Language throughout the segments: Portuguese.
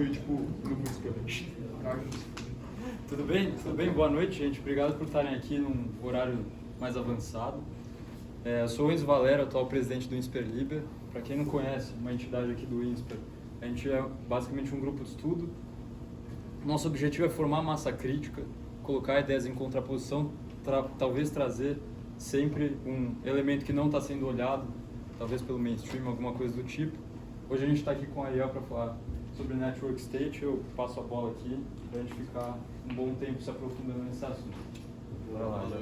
Tipo, grupo escolhido. Tudo bem? Tudo bem? Boa noite, gente. Obrigado por estarem aqui num horário mais avançado. Eu sou o Enzo Valero, atual presidente do INSPER Liber. Para quem não conhece, uma entidade aqui do INSPER, a gente é basicamente um grupo de estudo. Nosso objetivo é formar massa crítica, colocar ideias em contraposição, talvez trazer sempre um elemento que não está sendo olhado, talvez pelo mainstream, alguma coisa do tipo. Hoje a gente está aqui com a Ariel para falar sobre Network State. Eu passo a bola aqui para a gente ficar um bom tempo se aprofundando nesse assunto. Bora lá, Ariel.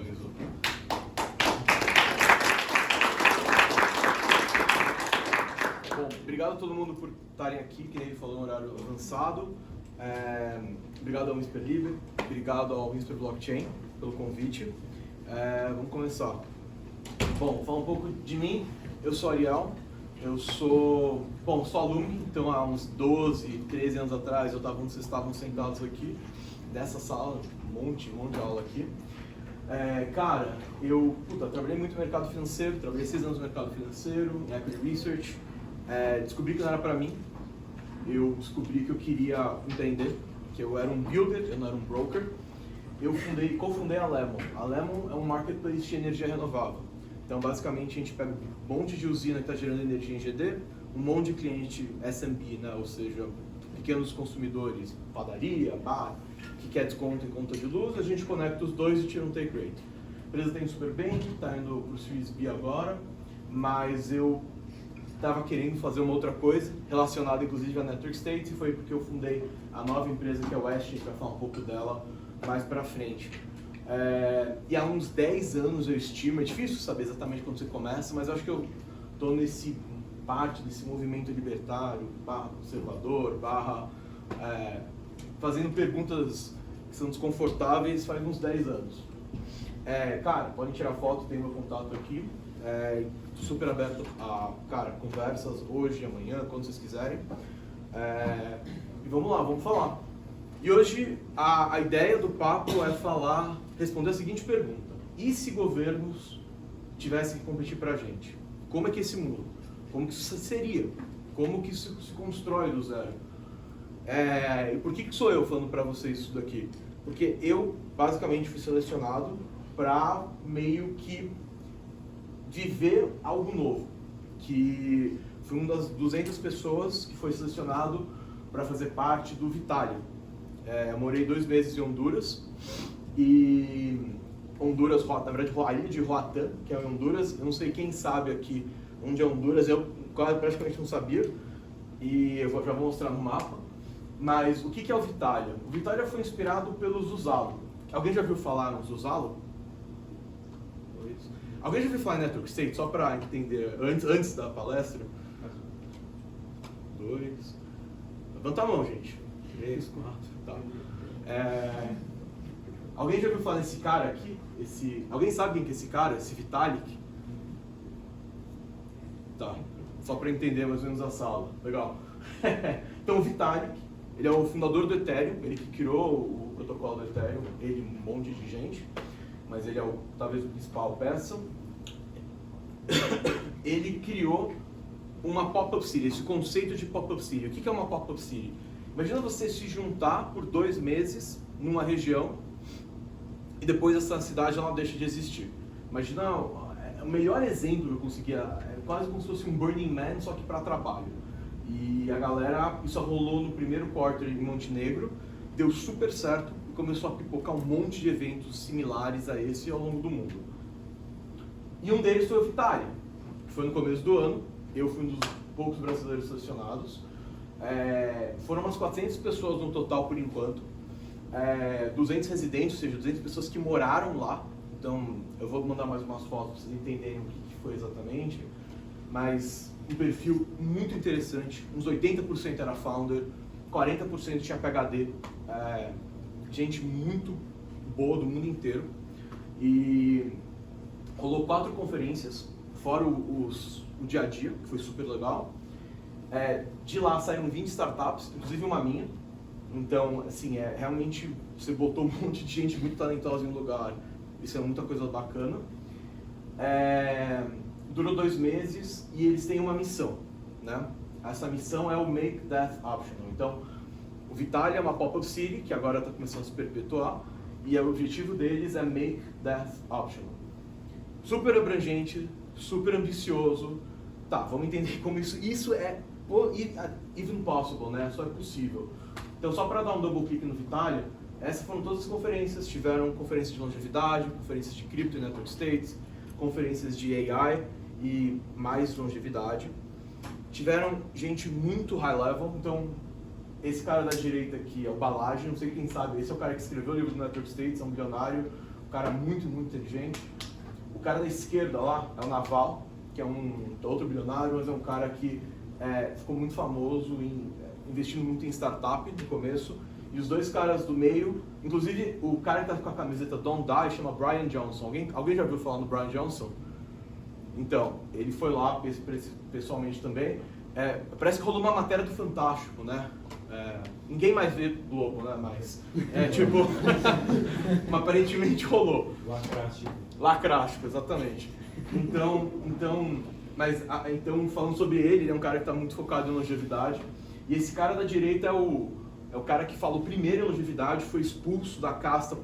Bom, obrigado a todo mundo por estarem aqui, que nem ele falou, no horário avançado. Obrigado ao INSPER Liber, obrigado ao INSPER Blockchain pelo convite. Vamos começar. Bom, vou falar um pouco de mim. Eu sou Ariel, eu sou aluno, então há uns 12, 13 anos atrás eu estava onde vocês estavam sentados aqui, nessa sala, um monte de aula aqui. Cara, eu trabalhei muito no mercado financeiro, trabalhei 6 anos no mercado financeiro, em Equity Research. Descobri que não era para mim, eu descobri que eu queria entender, que eu era um builder, eu não era um broker. Eu cofundei a Lemon. A Lemon é um marketplace de energia renovável. Então, basicamente, a gente pega um monte de usina que está gerando energia em GD, um monte de cliente SMB, né? Ou seja, pequenos consumidores, padaria, bar, que quer desconto em conta de luz, a gente conecta os dois e tira um take rate. A empresa está indo super bem, está indo para o Series B agora, mas eu estava querendo fazer uma outra coisa, relacionada inclusive à Network State, e foi porque eu fundei a nova empresa que é a West, a gente vai falar um pouco dela mais para frente. E há uns 10 anos eu estimo, é difícil saber exatamente quando você começa, mas eu acho que eu estou parte desse movimento libertário, conservador, fazendo perguntas que são desconfortáveis faz uns 10 anos. Cara, podem tirar foto, tem meu contato aqui. Super aberto a, conversas hoje, amanhã, quando vocês quiserem. E vamos lá, vamos falar. E hoje a ideia do papo é responder a seguinte pergunta: e se governos tivessem que competir para a gente? Como é que esse mundo? Como que isso seria? Como que isso se constrói do zero? E por que sou eu falando para vocês isso daqui? Porque eu basicamente fui selecionado para meio que viver algo novo, que fui uma das 200 pessoas que foi selecionado para fazer parte do Vitalia. Eu morei 2 meses em Honduras, e Honduras, na verdade, a ilha de Roatán, que é em Honduras. Eu não sei quem sabe aqui onde é Honduras, eu praticamente não sabia, e eu já vou mostrar no mapa. Mas o que é o Vitalia? O Vitalia foi inspirado pelo Zuzalo. Alguém já ouviu falar no Zuzalo? Alguém já ouviu falar em Network State, só para entender, antes da palestra? 2. Levanta a mão, gente. 3, 4, tá. Alguém já ouviu falar nesse cara aqui? Alguém sabe quem que é esse cara, esse Vitalik? Tá, só para entender mais ou menos a sala. Legal. Então, o Vitalik, ele é o fundador do Ethereum, ele que criou o protocolo do Ethereum, ele um monte de gente, mas ele é talvez o principal peça. Ele criou uma pop-up city, esse conceito de pop-up city. O que é uma pop-up city? Imagina você se juntar por 2 meses numa região e depois essa cidade ela deixa de existir. Imagina, o melhor exemplo que eu consegui, é quase como se fosse um Burning Man, só que para trabalho. E a galera, isso rolou no primeiro quarter em Montenegro, deu super certo e começou a pipocar um monte de eventos similares a esse ao longo do mundo. E um deles foi o Vitalia, que foi no começo do ano. Eu fui um dos poucos brasileiros selecionados. Foram umas 400 pessoas no total por enquanto. 200 residentes, ou seja, 200 pessoas que moraram lá. Então, eu vou mandar mais umas fotos para vocês entenderem o que foi exatamente. Mas um perfil muito interessante. Uns 80% era founder, 40% tinha PhD. Gente muito boa do mundo inteiro. E rolou 4 conferências, fora o dia a dia, que foi super legal. De lá saíram 20 startups, inclusive uma minha. Então, assim, realmente você botou um monte de gente muito talentosa em um lugar. Isso é muita coisa bacana. Durou 2 meses e eles têm uma missão, né? Essa missão é o Make Death Optional. Então, Vitalia é uma pop-up city que agora está começando a se perpetuar, e o objetivo deles é make death optional. Super abrangente, super ambicioso. Tá, vamos entender como isso é even possible, né? Só é possível. Então, só para dar um double click no Vitalia, essas foram todas as conferências. Tiveram conferências de longevidade, conferências de Crypto e Network States, conferências de AI e mais longevidade. Tiveram gente muito high level. Então, esse cara da direita aqui é o Balaji, não sei quem sabe, esse é o cara que escreveu o livro do Network States, é um bilionário, um cara muito, muito inteligente. O cara da esquerda lá é o Naval, que é um outro bilionário, mas é um cara que ficou muito famoso, investindo muito em startup no começo. E os dois caras do meio, inclusive o cara que está com a camiseta Don't Die chama Brian Johnson. Alguém já ouviu falar no Brian Johnson? Então, ele foi lá pessoalmente também. Parece que rolou uma matéria do Fantástico, né? Ninguém mais vê Globo, né? Mas tipo, aparentemente rolou. Lacrástico, exatamente. Então, falando sobre ele é um cara que está muito focado em longevidade. E esse cara da direita é o cara que falou primeiro em longevidade, foi expulso da casta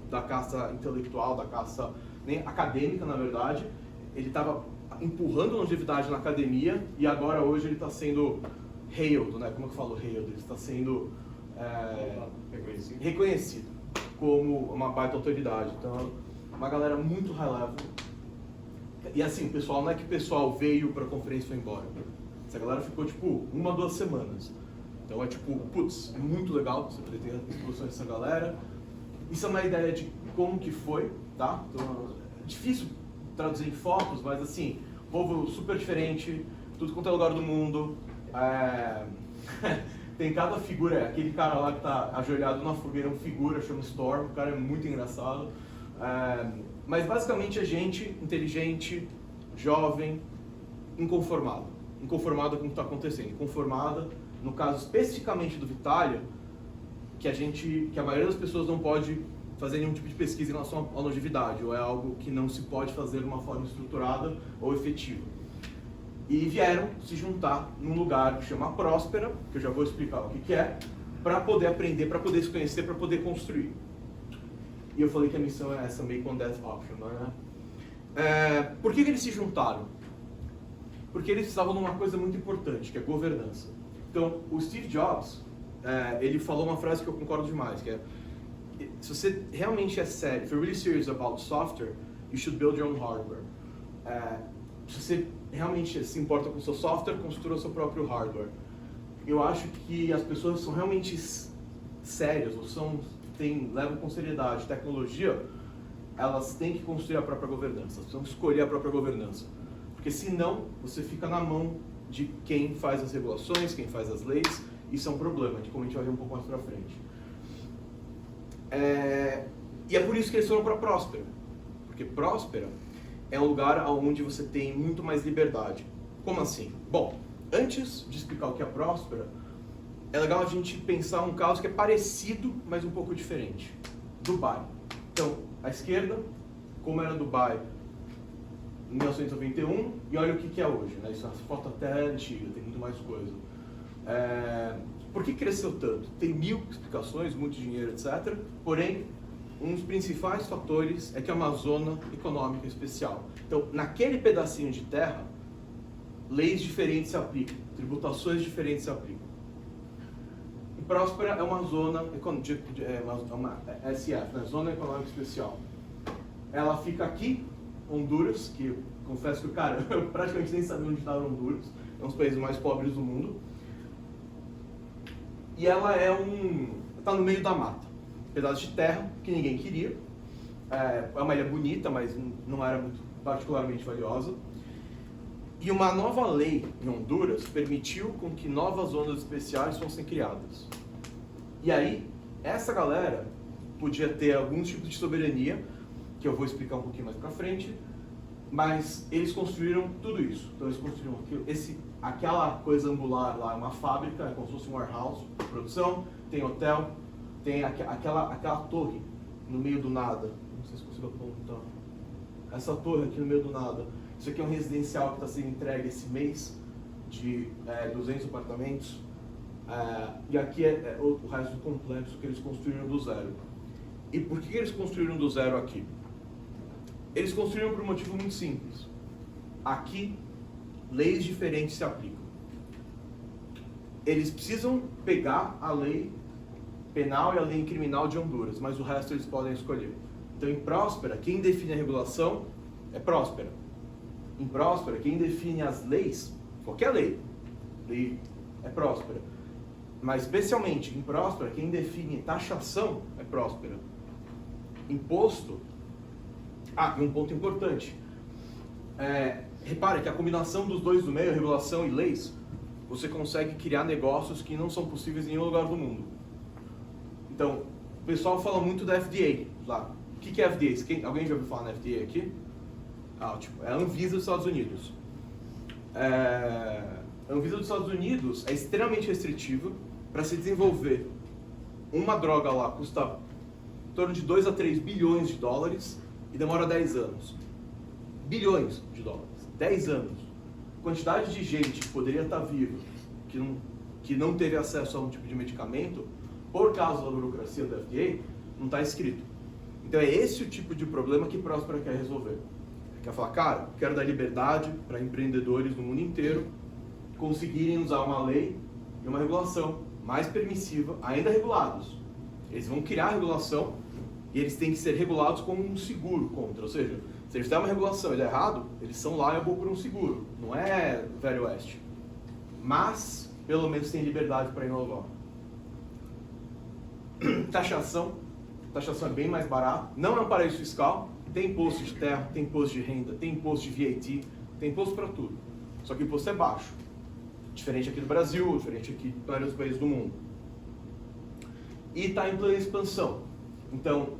intelectual, da casta acadêmica, na verdade. Ele estava empurrando longevidade na academia e agora hoje ele está sendo hailed, né? Como eu falo hailed? Ele está sendo reconhecido como uma baita autoridade. Então, uma galera muito high level. E assim, pessoal, não é que o pessoal veio para a conferência e foi embora. Essa galera ficou tipo 1 2 semanas. Então é tipo, putz, é muito legal você poder ter exposições dessa galera. Isso é uma ideia de como que foi, tá? Então, é difícil traduzir em fotos, mas assim, povo super diferente, tudo quanto é lugar do mundo. Tem cada figura, aquele cara lá que tá ajoelhado na fogueira, uma figura, chama Storm, o cara é muito engraçado. Mas basicamente é gente inteligente, jovem, inconformada. Inconformada com o que está acontecendo. Inconformada, no caso especificamente do Vitalia, que a maioria das pessoas não pode fazer nenhum tipo de pesquisa em relação à longevidade, ou é algo que não se pode fazer de uma forma estruturada ou efetiva. E vieram se juntar num lugar que chama Próspera, que eu já vou explicar o que é, para poder aprender, para poder se conhecer, para poder construir. E eu falei que a missão é essa, Make One Death Optional, né? Por que eles se juntaram? Porque eles precisavam de uma coisa muito importante, que é governança. Então, o Steve Jobs, ele falou uma frase que eu concordo demais, que é: se você realmente é sério, if you're really serious about software, you should build your own hardware. Se você realmente se importa com o seu software, construa o seu próprio hardware. Eu acho que as pessoas são realmente sérias, ou levam com seriedade tecnologia, elas têm que construir a própria governança, elas precisam escolher a própria governança. Porque senão, você fica na mão de quem faz as regulações, quem faz as leis. Isso é um problema, como a gente vai ver um pouco mais pra frente. E é por isso que eles foram para Próspera. Porque Próspera é um lugar onde você tem muito mais liberdade. Como assim? Bom, antes de explicar o que é Próspera, é legal a gente pensar um caso que é parecido, mas um pouco diferente. Dubai. Então, à esquerda, como era Dubai em 1991, e olha o que é hoje, né? Isso é uma foto até antiga, tem muito mais coisa. Por que cresceu tanto? Tem 1000 explicações, muito dinheiro, etc. Porém, um dos principais fatores é que é uma zona econômica especial. Então, naquele pedacinho de terra, leis diferentes se aplicam, tributações diferentes se aplicam. E Próspera é uma zona, uma SF, né? Zona Econômica Especial. Ela fica aqui, Honduras, que eu confesso que, cara, eu praticamente nem sabia onde estava Honduras, é um dos países mais pobres do mundo. E ela está no meio da mata, um pedaço de terra que ninguém queria. É uma ilha bonita, mas não era muito particularmente valiosa. E uma nova lei em Honduras permitiu com que novas zonas especiais fossem criadas. E aí, essa galera podia ter algum tipo de soberania, que eu vou explicar um pouquinho mais pra frente, mas eles construíram tudo isso. Então eles construíram aquela coisa angular lá, uma fábrica, como se fosse um warehouse, produção, tem hotel, tem aquela torre no meio do nada. Não sei se consigo apontar. Essa torre aqui no meio do nada. Isso aqui é um residencial que está sendo entregue esse mês, de 200 apartamentos. E aqui é o resto do complexo que eles construíram do zero. E por que eles construíram do zero aqui? Eles construíram por um motivo muito simples. Aqui, leis diferentes se aplicam. Eles precisam pegar a lei penal e a lei criminal de Honduras, mas o resto eles podem escolher. Então, em Próspera, quem define a regulação é Próspera. Em Próspera, quem define as leis, qualquer lei é Próspera. Mas, especialmente em Próspera, quem define taxação é Próspera. Imposto. E um ponto importante. Repare que a combinação dos dois do meio, regulação e leis, você consegue criar negócios que não são possíveis em nenhum lugar do mundo. Então, o pessoal fala muito da FDA lá. O que é FDA? Alguém já ouviu falar na FDA aqui? Ótimo. É a Anvisa dos Estados Unidos. A Anvisa dos Estados Unidos é extremamente restritiva. Para se desenvolver uma droga lá custa em torno de 2 a 3 bilhões de dólares e demora 10 anos. Bilhões de dólares. 10 anos. A quantidade de gente que poderia estar viva, que não teve acesso a um tipo de medicamento, por causa da burocracia da FDA, não está escrito. Então é esse o tipo de problema que Próspera quer resolver. Quer falar, cara, quero dar liberdade para empreendedores no mundo inteiro conseguirem usar uma lei e uma regulação mais permissiva, ainda regulados. Eles vão criar a regulação e eles têm que ser regulados como um seguro contra. Ou seja, se eles fizerem uma regulação e der errado, eles são liable por um seguro. Não é Velho Oeste. Mas, pelo menos, tem liberdade para inovar. Taxação é bem mais barato. Não é um paraíso fiscal. Tem imposto de terra, tem imposto de renda, tem imposto de VAT, tem imposto para tudo. Só que o imposto é baixo. Diferente aqui do Brasil, diferente aqui em vários países do mundo. E está em plena expansão. Então,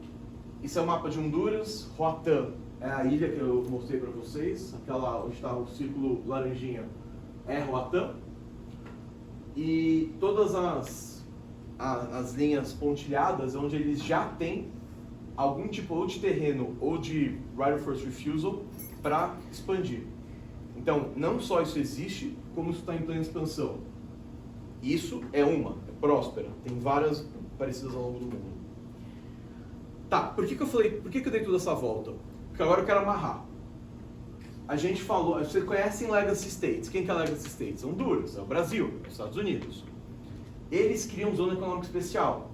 isso é o mapa de Honduras. Roatán é a ilha que eu mostrei para vocês. Aquela onde está o círculo laranjinha é Roatán. E todas as linhas pontilhadas, onde eles já têm algum tipo ou de terreno ou de right of first refusal para expandir. Então, não só isso existe, como isso está em plena expansão. Isso é Próspera. Tem várias parecidas ao longo do mundo. Tá, por que eu dei toda essa volta? Porque agora eu quero amarrar. A gente falou, vocês conhecem Legacy States. Quem que é Legacy States? Honduras, é o Brasil, é os Estados Unidos. Eles criam zona econômica especial.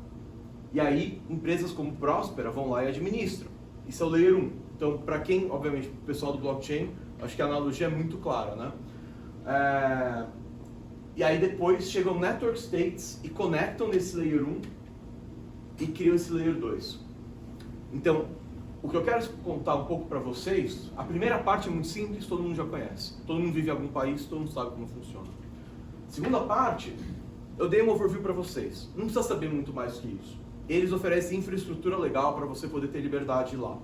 E aí, empresas como Próspera vão lá e administram. Isso é o Layer 1. Então, para quem, obviamente, o pessoal do blockchain, acho que a analogia é muito clara, né? E aí depois chegam Network States e conectam nesse Layer 1 e criam esse Layer 2. Então, o que eu quero contar um pouco para vocês, a primeira parte é muito simples, todo mundo já conhece. Todo mundo vive em algum país, todo mundo sabe como funciona. Segunda parte, eu dei um overview para vocês. Não precisa saber muito mais que isso. Eles oferecem infraestrutura legal para você poder ter liberdade lá.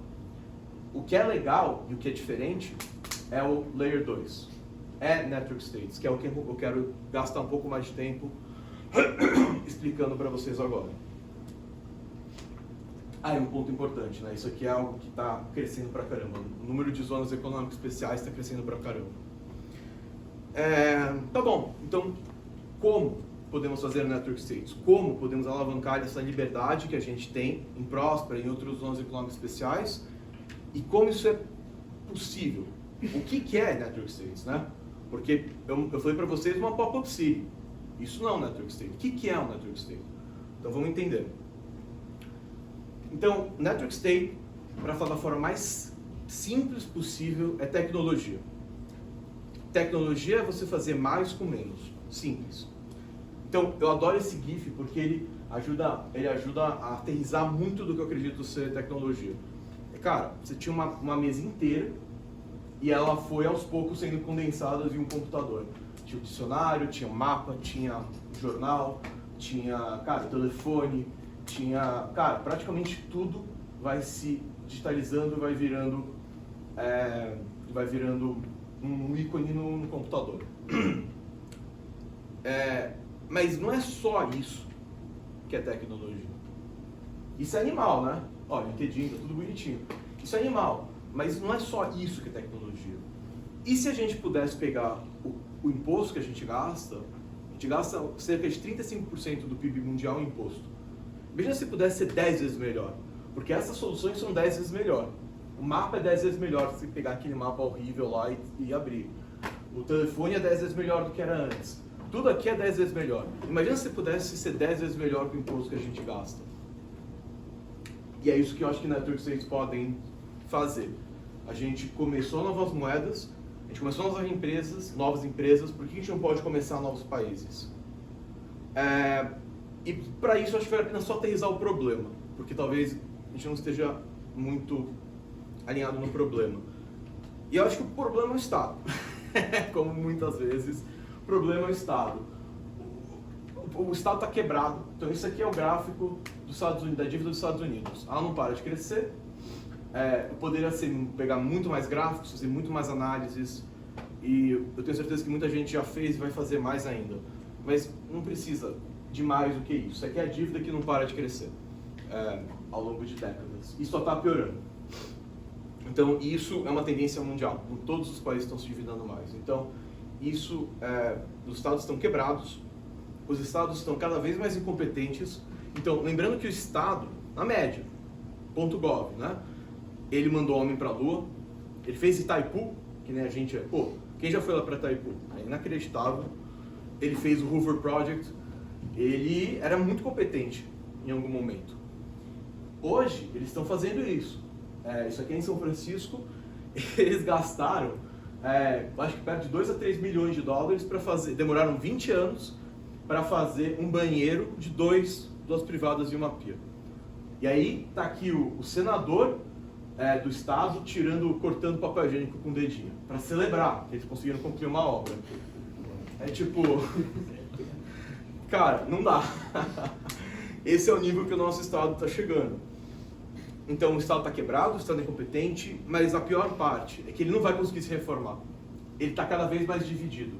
O que é legal e o que é diferente é o Layer 2. É Network States, que é o que eu quero gastar um pouco mais de tempo explicando para vocês agora. E um ponto importante, né? Isso aqui é algo que está crescendo pra caramba. O número de zonas econômicas especiais está crescendo pra caramba. Tá bom, então como podemos fazer Network States? Como podemos alavancar essa liberdade que a gente tem em Próspera e em outras zonas econômicas especiais? E como isso é possível? O que é Network States, né? Porque eu falei para vocês uma pop-up city. Isso não é um Network State. O que é um Network State? Então vamos entender. Então, Network State, para falar da forma mais simples possível, é tecnologia. Tecnologia é você fazer mais com menos. Simples. Então, eu adoro esse GIF porque ele ajuda a aterrissar muito do que eu acredito ser tecnologia. Cara, você tinha uma mesa inteira e ela foi aos poucos sendo condensada em um computador. Tinha o dicionário, tinha o mapa, tinha o jornal, tinha, telefone, tinha, praticamente tudo vai se digitalizando, vai virando um ícone no computador. Mas não é só isso que é tecnologia. Isso é animal, né? Olha, LinkedIn, tá tudo bonitinho. Isso é animal, mas não é só isso que é tecnologia. E se a gente pudesse pegar o imposto que a gente gasta, gente gasta cerca de 35% do PIB mundial em imposto. Imagina se pudesse ser 10 vezes melhor, porque essas soluções são 10 vezes melhor. O mapa é 10 vezes melhor se pegar aquele mapa horrível lá e abrir. O telefone é 10 vezes melhor do que era antes. Tudo aqui é 10 vezes melhor. Imagina se pudesse ser 10 vezes melhor que o imposto que a gente gasta. E é isso que eu acho que Network States podem fazer. A gente começou novas moedas, a gente começou novas empresas, por que a gente não pode começar novos países? E para isso, acho que vale a pena só aterrissar o problema, porque talvez a gente não esteja muito alinhado no problema. E eu acho que o problema é o Estado. Como muitas vezes, o problema é o Estado. O Estado está quebrado. Então, isso aqui é o gráfico dos Estados Unidos, da dívida dos Estados Unidos. Ela não para de crescer. Eu poderia pegar muito mais gráficos, fazer muito mais análises. E eu tenho certeza que muita gente já fez e vai fazer mais ainda. Mas não precisa de mais do que isso. Isso aqui é a dívida que não para de crescer ao longo de décadas. E só está piorando. Então, isso é uma tendência mundial. Todos os países estão se endividando mais. Então, os estados estão quebrados, os estados estão cada vez mais incompetentes. Então, lembrando que o estado, na média, .gov, né? Ele mandou homem para a Lua, ele fez Itaipu, que nem a gente é. Pô, quem já foi lá para Itaipu? É inacreditável. Ele fez o Hoover Project, ele era muito competente em algum momento. Hoje, eles estão fazendo isso. Isso aqui é em São Francisco, eles gastaram, acho que perto de 2 a 3 milhões de dólares para fazer, demoraram 20 anos para fazer um banheiro de duas privadas e uma pia. E aí tá aqui o senador do estado cortando papel higiênico com o dedinho, para celebrar que eles conseguiram concluir uma obra. É tipo, cara, não dá. Esse é o nível que o nosso estado está chegando. Então o Estado está quebrado, o Estado é incompetente, mas a pior parte é que ele não vai conseguir se reformar. Ele está cada vez mais dividido.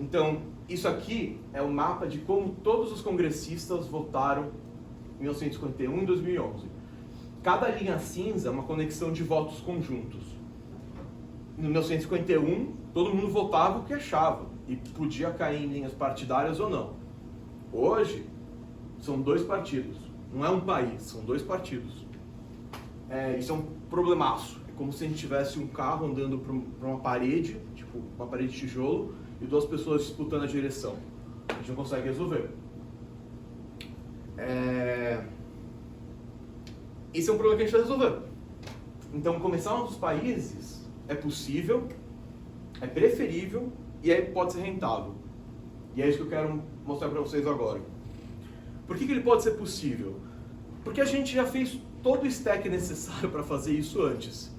Então, isso aqui é o mapa de como todos os congressistas votaram em 1951 e 2011. Cada linha cinza é uma conexão de votos conjuntos. No 1951, todo mundo votava o que achava e podia cair em linhas partidárias ou não. Hoje, são 2 partidos. Não é um país, são 2 partidos. Isso é um problemaço. É como se a gente tivesse um carro andando para uma parede, tipo uma parede de tijolo, e 2 pessoas disputando a direção. A gente não consegue resolver. Esse é um problema que a gente vai resolver. Então, começar nos países é possível, é preferível e pode ser rentável. E é isso que eu quero mostrar para vocês agora. Por que ele pode ser possível? Porque a gente já fez todo o stack necessário para fazer isso antes.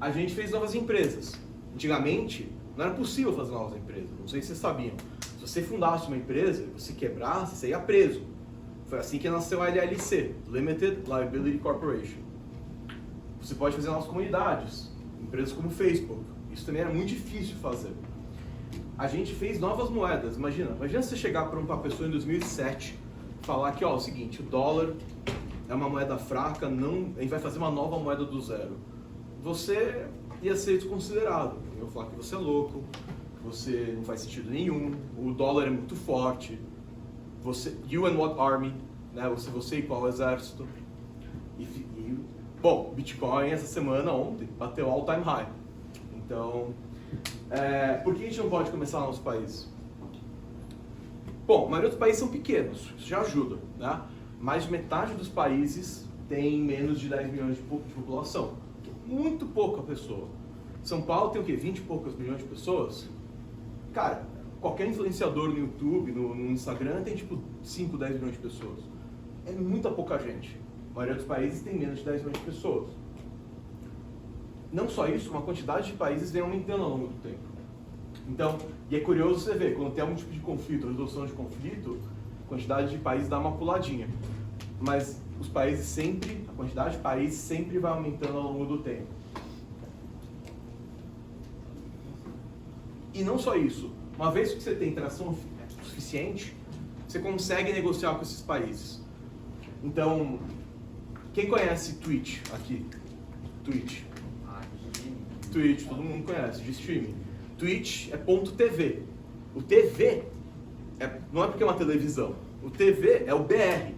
A gente fez novas empresas. Antigamente, não era possível fazer novas empresas. Não sei se vocês sabiam. Se você fundasse uma empresa, você quebrasse, você ia preso. Foi assim que nasceu a LLC, Limited Liability Corporation. Você pode fazer novas comunidades, empresas como o Facebook. Isso também era muito difícil de fazer. A gente fez novas moedas. Imagina você chegar para uma pessoa em 2007 e falar que, ó, é o seguinte, o dólar é uma moeda fraca, a gente vai fazer uma nova moeda do zero. Você ia ser desconsiderado. Eu ia falar que você é louco, que você não faz sentido nenhum, o dólar é muito forte. You and what army? Né? Você e qual exército? Bom, Bitcoin essa semana, ontem, bateu all-time high. Então, por que a gente não pode começar no nosso país? Bom, a maioria dos países são pequenos, isso já ajuda, né? Mais de metade dos países tem menos de 10 milhões de população. Muito pouca pessoa. São Paulo tem o quê? 20 e poucos milhões de pessoas? Cara, qualquer influenciador no YouTube, no Instagram, tem tipo 5, 10 milhões de pessoas. É muita pouca gente. A maioria dos países tem menos de 10 milhões de pessoas. Não só isso, uma quantidade de países vem aumentando ao longo do tempo. Então, e é curioso você ver, quando tem algum tipo de conflito, resolução de conflito, a quantidade de países dá uma puladinha. Mas a quantidade de países sempre vai aumentando ao longo do tempo. E não só isso, uma vez que você tem interação suficiente, você consegue negociar com esses países. Então, quem conhece Twitch aqui? Twitch, todo mundo conhece, de streaming. Twitch é .tv. O TV não é porque é uma televisão. O TV é o BR,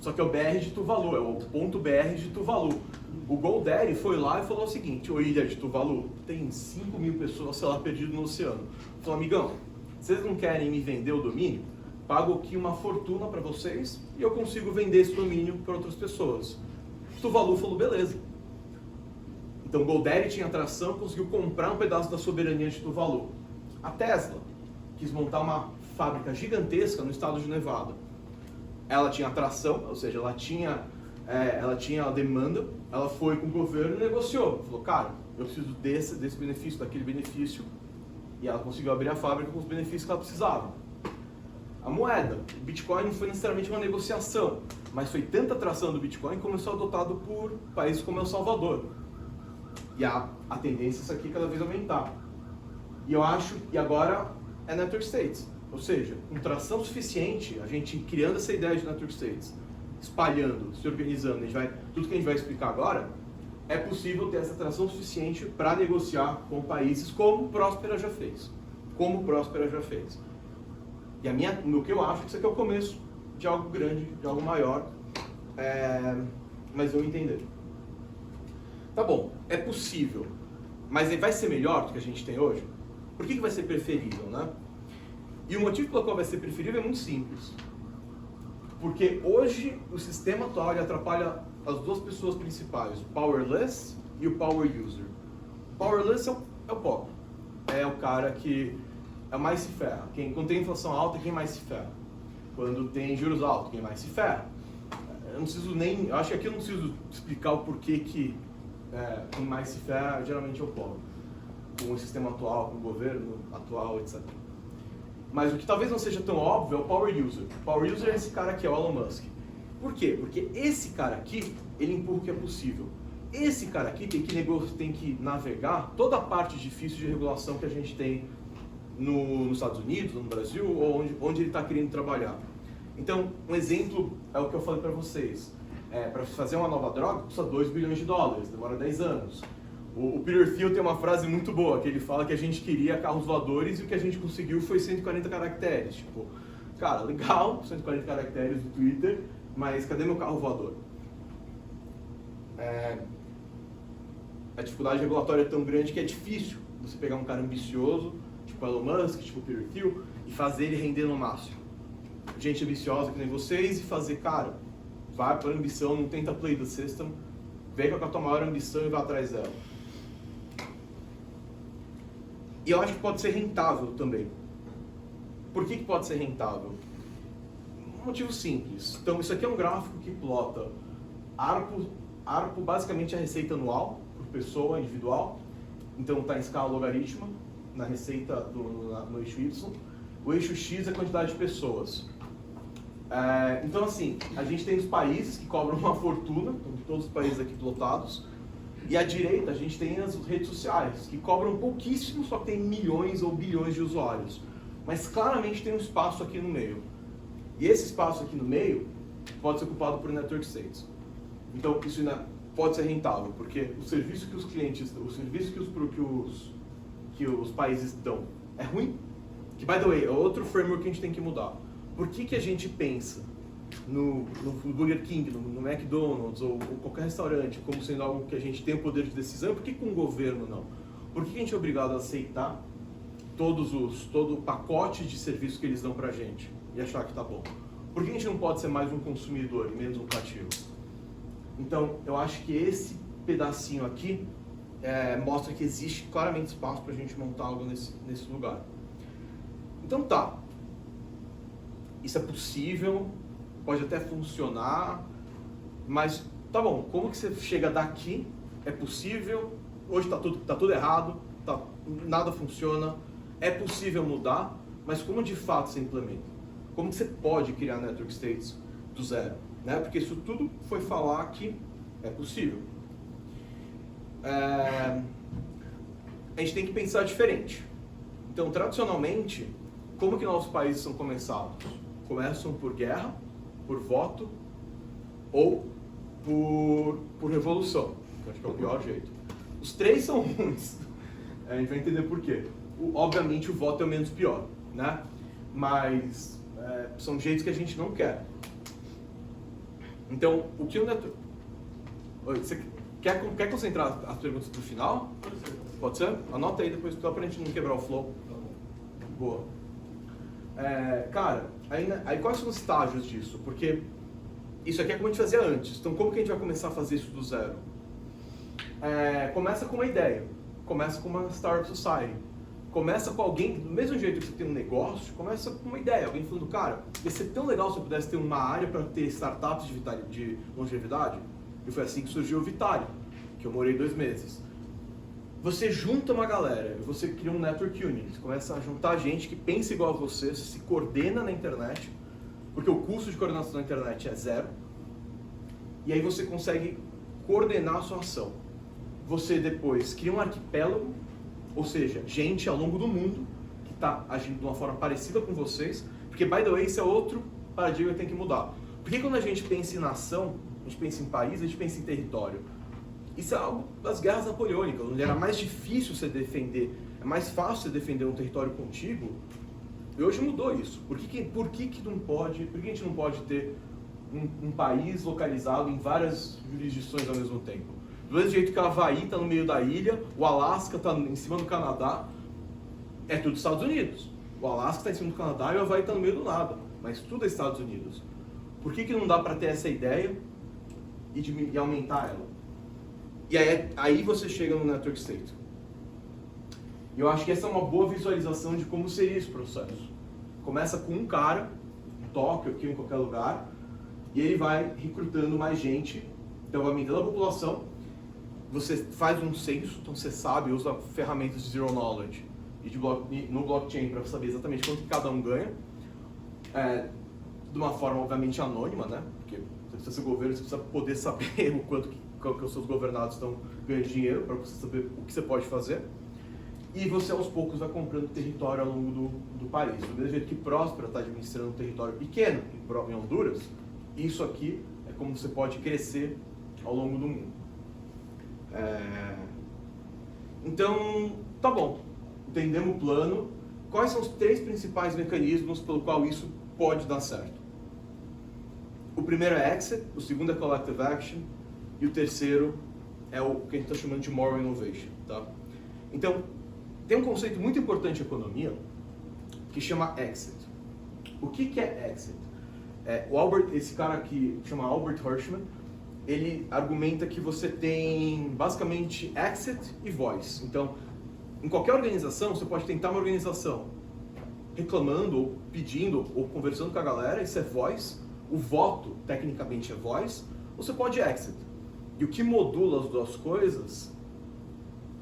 só que é o BR de Tuvalu, é o ponto BR de Tuvalu. O GoDaddy foi lá e falou o seguinte: ô ilha de Tuvalu, tem 5 mil pessoas, sei lá, perdidas no oceano. Falou, amigão, vocês não querem me vender o domínio? Pago aqui uma fortuna para vocês e eu consigo vender esse domínio para outras pessoas. Tuvalu falou, beleza. Então GoDaddy tinha atração, conseguiu comprar um pedaço da soberania de Tuvalu. A Tesla quis montar uma fábrica gigantesca no estado de Nevada. Ela tinha atração, ou seja, ela tinha a demanda, ela foi com o governo e negociou. Falou, cara, eu preciso desse benefício, daquele benefício. E ela conseguiu abrir a fábrica com os benefícios que ela precisava. A moeda, o Bitcoin não foi necessariamente uma negociação, mas foi tanta atração do Bitcoin que começou a ser adotado por países como El Salvador. E a tendência é isso aqui cada vez aumentar. E agora é Network States. Ou seja, com tração suficiente, a gente criando essa ideia de Network States, espalhando, se organizando, tudo que a gente vai explicar agora, é possível ter essa tração suficiente para negociar com países como Próspera já fez. E o que eu acho que isso aqui é o começo de algo grande, de algo maior, mas eu entender. Tá bom, é possível, mas vai ser melhor do que a gente tem hoje? Por que vai ser preferível, né? E o motivo pelo qual vai ser preferível é muito simples. Porque hoje o sistema atual atrapalha as duas pessoas principais, o powerless e o power user. O powerless é o pobre, é o cara que mais se ferra. Quando tem inflação alta, quem mais se ferra? Quando tem juros altos, quem mais se ferra? Eu acho que aqui eu não preciso explicar o porquê que quem mais se ferra geralmente é o pobre. Com o sistema atual, com o governo atual, etc. Mas o que talvez não seja tão óbvio é o power user. O power user é esse cara aqui, é o Elon Musk. Por quê? Porque esse cara aqui, ele empurra o que é possível. Esse cara aqui tem que navegar toda a parte difícil de regulação que a gente tem nos Estados Unidos, no Brasil, ou onde ele está querendo trabalhar. Então, um exemplo é o que eu falei para vocês. Para fazer uma nova droga custa 2 bilhões de dólares, demora 10 anos. O Peter Thiel tem uma frase muito boa, que ele fala que a gente queria carros voadores e o que a gente conseguiu foi 140 caracteres. Tipo, cara, legal, 140 caracteres do Twitter, mas cadê meu carro voador? A dificuldade regulatória é tão grande que é difícil você pegar um cara ambicioso, tipo Elon Musk, tipo Peter Thiel, e fazer ele render no máximo. Gente ambiciosa que nem vocês e fazer, cara, vai para a ambição, não tenta play the system, vem com a tua maior ambição e vai atrás dela. E eu acho que pode ser rentável também. Por que pode ser rentável? Um motivo simples. Então, isso aqui é um gráfico que plota ARPU basicamente é a receita anual, por pessoa individual. Então, está em escala logarítmica, na receita no eixo Y. O eixo X é a quantidade de pessoas. Então, assim, a gente tem os países que cobram uma fortuna, então, todos os países aqui plotados. E à direita, a gente tem as redes sociais, que cobram pouquíssimo, só que tem milhões ou bilhões de usuários. Mas claramente tem um espaço aqui no meio. E esse espaço aqui no meio pode ser ocupado por Network States. Então, isso ainda pode ser rentável, porque o serviço que os clientes, o serviço que os países dão é ruim. Que, by the way, é outro framework que a gente tem que mudar. Por que a gente pensa no Burger King, no McDonald's ou qualquer restaurante como sendo algo que a gente tem o poder de decisão? Por que com o governo não? Por que a gente é obrigado a aceitar todo o pacote de serviços que eles dão pra gente e achar que tá bom? Por que a gente não pode ser mais um consumidor e menos um cativo? Então, eu acho que esse pedacinho aqui mostra que existe claramente espaço pra gente montar algo nesse lugar. Então tá, isso é possível, pode até funcionar, mas tá bom, como que você chega daqui? É possível, hoje tá tudo errado, nada funciona, é possível mudar, mas como de fato você implementa? Como que você pode criar Network States do zero? Né? Porque isso tudo foi falar que é possível. A gente tem que pensar diferente. Então, tradicionalmente, como que nossos países são começados? Começam por guerra, por voto ou por revolução, que eu acho que é o pior jeito. Os três são ruins. A gente vai entender por quê. Obviamente o voto é o menos pior, né? Mas são jeitos que a gente não quer. Então, o que o network... Você quer concentrar as perguntas para o final? Pode ser? Anota aí depois, só para a gente não quebrar o flow. Boa. Cara, aí quais são os estágios disso? Porque isso aqui é como a gente fazia antes. Então, como que a gente vai começar a fazer isso do zero? Começa com uma ideia. Começa com uma Startup Society. Começa com alguém, do mesmo jeito que você tem um negócio, começa com uma ideia. Alguém falando, cara, ia ser tão legal se eu pudesse ter uma área para ter startups de longevidade. E foi assim que surgiu o Vitali, que eu morei 2 meses. Você junta uma galera, você cria um network unit, você começa a juntar gente que pensa igual a você se coordena na internet, porque o custo de coordenação na internet é 0, e aí você consegue coordenar a sua ação. Você depois cria um arquipélago, ou seja, gente ao longo do mundo que está agindo de uma forma parecida com vocês, porque, by the way, esse é outro paradigma que tem que mudar. Porque quando a gente pensa em nação, a gente pensa em país, a gente pensa em território. Isso é algo das guerras napoleônicas, onde era mais difícil você defender, é mais fácil você defender um território contíguo, e hoje mudou isso. Por que a gente não pode ter um país localizado em várias jurisdições ao mesmo tempo? Do mesmo jeito que o Havaí está no meio da ilha, o Alasca está em cima do Canadá, é tudo Estados Unidos. O Alasca está em cima do Canadá e o Havaí está no meio do nada, mas tudo é Estados Unidos. Por que não dá para ter essa ideia e aumentar ela? E aí você chega no Network State. E eu acho que essa é uma boa visualização de como seria esse processo. Começa com um cara, em Tóquio, aqui em qualquer lugar, e ele vai recrutando mais gente, então vai aumentando a população, você faz um censo, então você sabe, usa ferramentas de Zero Knowledge e no blockchain para saber exatamente quanto que cada um ganha, de uma forma obviamente anônima, né? Porque você precisa ser governo, você precisa poder saber o quanto que os seus governados estão ganhando dinheiro para você saber o que você pode fazer. E você aos poucos vai comprando território ao longo do país. Do mesmo jeito que Próspera está administrando um território pequeno em Honduras, isso aqui é como você pode crescer ao longo do mundo. Então, tá bom. Entendemos o plano. Quais são os 3 principais mecanismos pelo qual isso pode dar certo? O primeiro é Exit, o segundo é Collective Action, e o terceiro é o que a gente está chamando de Moral Innovation. Tá? Então, tem um conceito muito importante em economia que chama Exit. O que é Exit? Esse cara aqui chama Albert Hirschman, ele argumenta que você tem basicamente Exit e Voice. Então, em qualquer organização, você pode tentar uma organização reclamando, ou pedindo, ou conversando com a galera, isso é Voice. O voto, tecnicamente, é Voice. Ou você pode Exit. E o que modula as duas coisas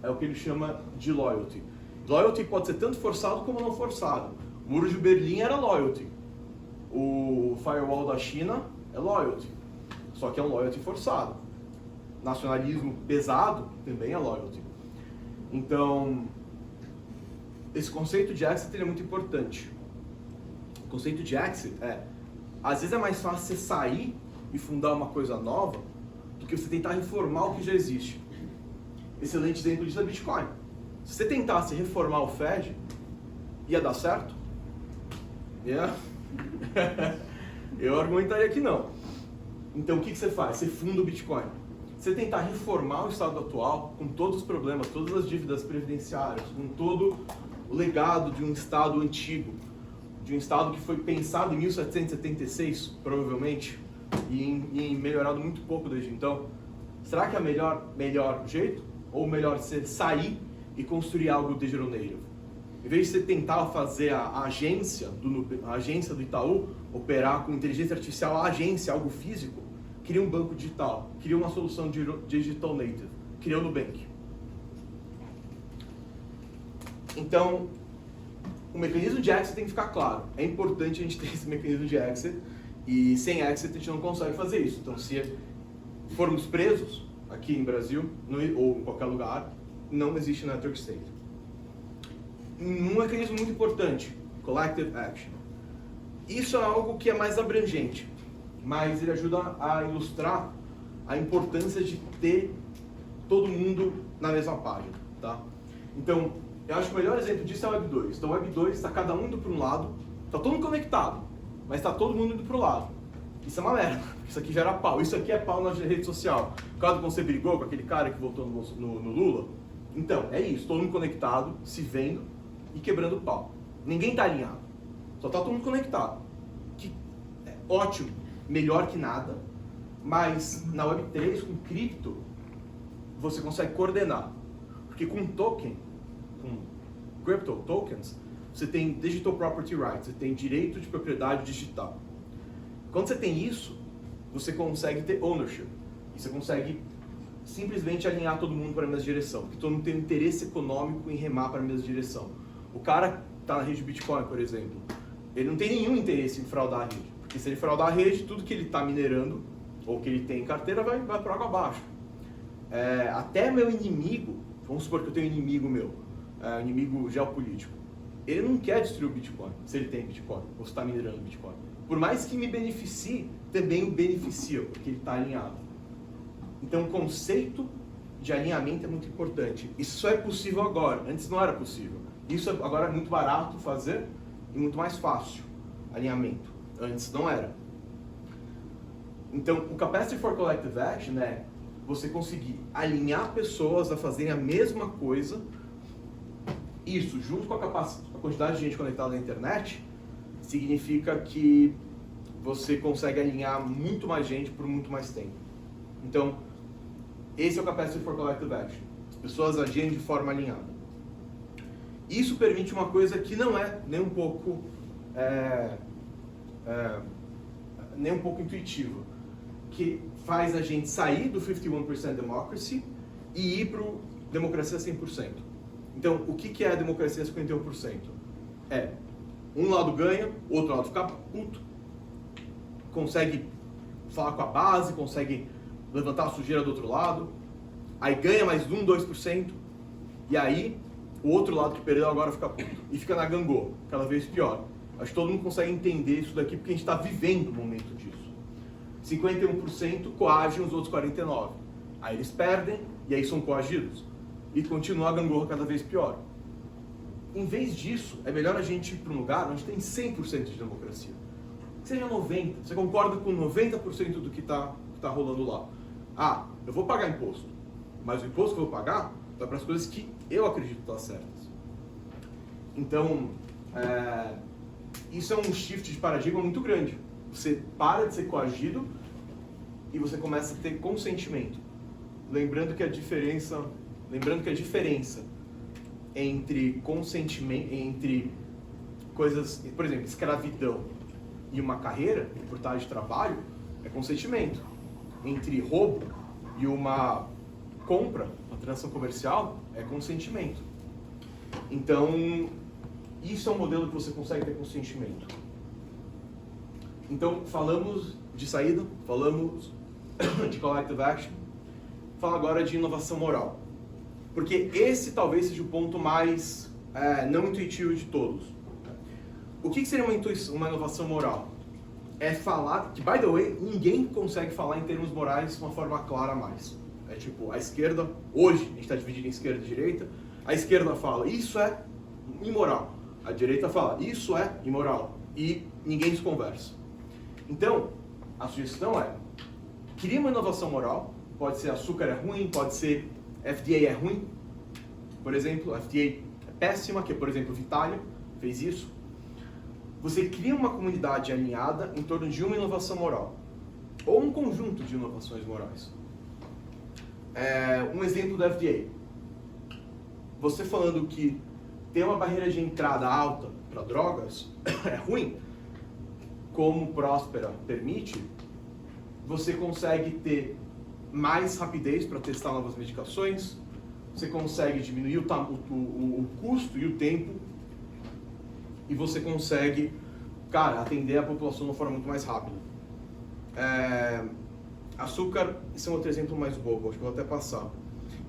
é o que ele chama de Loyalty. Loyalty pode ser tanto forçado como não forçado. O Muro de Berlim era Loyalty. O Firewall da China é Loyalty. Só que é um Loyalty forçado. Nacionalismo pesado também é Loyalty. Então, esse conceito de Exit é muito importante. O conceito de Exit às vezes é mais fácil você sair e fundar uma coisa nova do que você tentar reformar o que já existe. Excelente exemplo disso é Bitcoin. Se você tentasse reformar o Fed, ia dar certo? Eu argumentaria que não. Então o que você faz? Você funda o Bitcoin. Você tentar reformar o estado atual, com todos os problemas, todas as dívidas previdenciárias, com todo o legado de um estado antigo, de um estado que foi pensado em 1776, provavelmente, e melhorado muito pouco desde então. Será que é melhor jeito? Ou melhor você sair e construir algo digital native? Em vez de você tentar fazer a agência do Itaú operar com inteligência artificial, a agência, algo físico, cria um banco digital, cria uma solução digital native, cria o Nubank. Então, o mecanismo de exit tem que ficar claro. É importante a gente ter esse mecanismo de exit, e sem exit a gente não consegue fazer isso. Então, se formos presos aqui em Brasil ou em qualquer lugar, não existe network state. Um mecanismo muito importante, collective action. Isso é algo que é mais abrangente, mas ele ajuda a ilustrar a importância de ter todo mundo na mesma página, tá? Então, eu acho que o melhor exemplo disso é o Web 2. Então, o Web 2 está cada um indo para um lado, está todo mundo conectado, mas está todo mundo indo pro lado. Isso é uma merda, isso aqui gera pau. Isso aqui é pau na rede social. Quando você brigou com aquele cara que votou no Lula, então, é isso, todo mundo conectado, se vendo e quebrando pau. Ninguém está alinhado, só está todo mundo conectado. Que é ótimo, melhor que nada, mas na Web3, com cripto, você consegue coordenar. Porque com token, com crypto tokens, você tem digital property rights, você tem direito de propriedade digital. Quando você tem isso, você consegue ter ownership. E você consegue simplesmente alinhar todo mundo para a mesma direção. Porque todo mundo tem um interesse econômico em remar para a mesma direção. O cara que está na rede Bitcoin, por exemplo, ele não tem nenhum interesse em fraudar a rede. Porque se ele fraudar a rede, tudo que ele está minerando, ou que ele tem em carteira, vai para água abaixo. Até meu inimigo, vamos supor que eu tenho um inimigo meu, um inimigo geopolítico, ele não quer destruir o Bitcoin, se ele tem Bitcoin, ou se está minerando Bitcoin. Por mais que me beneficie, também o beneficia, porque ele está alinhado. Então o conceito de alinhamento é muito importante. Isso só é possível agora, antes não era possível. Isso agora é muito barato fazer e muito mais fácil, alinhamento. Antes não era. Então o Capacity for Collective Action é você conseguir alinhar pessoas a fazerem a mesma coisa. Isso, junto com a quantidade de gente conectada na internet, significa que você consegue alinhar muito mais gente por muito mais tempo. Então, esse é o Capacity for Collective Action. As pessoas agirem de forma alinhada. Isso permite uma coisa que não é nem um pouco intuitiva, que faz a gente sair do 51% democracy e ir para o democracia 100%. Então, o que é a democracia 51%? É, um lado ganha, outro lado fica puto, consegue falar com a base, consegue levantar a sujeira do outro lado, aí ganha mais 1, 2%, e aí o outro lado que perdeu agora fica puto, e fica na gangorra, cada vez pior. Acho que todo mundo consegue entender isso daqui, porque a gente está vivendo o momento disso. 51% coagem os outros 49%. Aí eles perdem, e aí são coagidos. E continua a gangorra cada vez pior. Em vez disso, é melhor a gente ir para um lugar onde tem 100% de democracia. Que seja 90%. Você concorda com 90% do que está rolando lá. Ah, eu vou pagar imposto. Mas o imposto que eu vou pagar vai para as coisas que eu acredito estar certas. Então, isso é um shift de paradigma muito grande. Você para de ser coagido e você começa a ter consentimento. Lembrando que a diferença entre consentimento, entre coisas, por exemplo, escravidão e uma carreira, portagem de trabalho, é consentimento. Entre roubo e uma compra, uma transação comercial, é consentimento. Então, isso é um modelo que você consegue ter consentimento. Então, falamos de saída, falamos de collective action, fala agora de inovação moral. Porque esse talvez seja o ponto mais não intuitivo de todos. O que seria uma inovação moral? É falar, que by the way, ninguém consegue falar em termos morais de uma forma clara mais. É tipo, a esquerda, hoje, a gente está dividido em esquerda e direita, a esquerda fala, isso é imoral. A direita fala, isso é imoral. E ninguém se conversa. Então, a sugestão é, cria uma inovação moral, pode ser açúcar é ruim, pode ser FDA é ruim. Por exemplo, FDA é péssima, que por exemplo, Vitalia fez isso. Você cria uma comunidade alinhada em torno de uma inovação moral. Ou um conjunto de inovações morais. Um exemplo do FDA. Você falando que ter uma barreira de entrada alta para drogas é ruim, como Próspera permite, você consegue ter mais rapidez para testar novas medicações, você consegue diminuir o custo e o tempo, e você consegue, cara, atender a população de uma forma muito mais rápida. Açúcar, esse é um outro exemplo mais bobo, acho que eu vou até passar.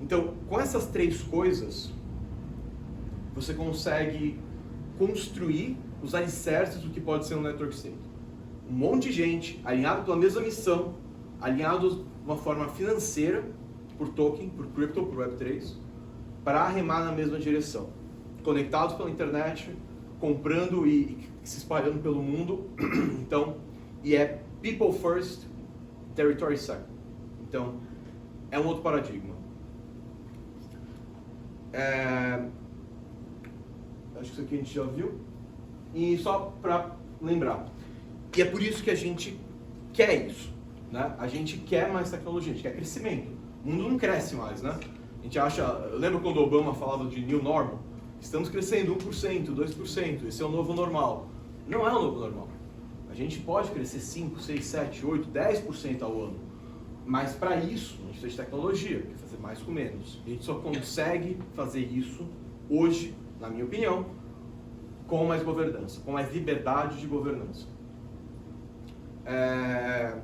Então, com essas três coisas, você consegue construir os alicerces do que pode ser um network state. Um monte de gente alinhado pela mesma missão, alinhados de uma forma financeira, por token, por crypto, por Web3, para remar na mesma direção. Conectados pela internet, comprando e se espalhando pelo mundo. Então, e é people first, territory second. Então, é um outro paradigma. Acho que isso aqui a gente já viu. E só para lembrar, e é por isso que a gente quer isso, né? A gente quer mais tecnologia, a gente quer crescimento. O mundo não cresce mais, né? A gente acha, lembra quando o Obama falava de new normal? Estamos crescendo 1%, 2%, esse é o novo normal. Não é o novo normal. A gente pode crescer 5, 6, 7, 8, 10% ao ano. Mas para isso, a gente precisa de tecnologia, que fazer mais com menos. A gente só consegue fazer isso hoje, na minha opinião, com mais governança, com mais liberdade de governança.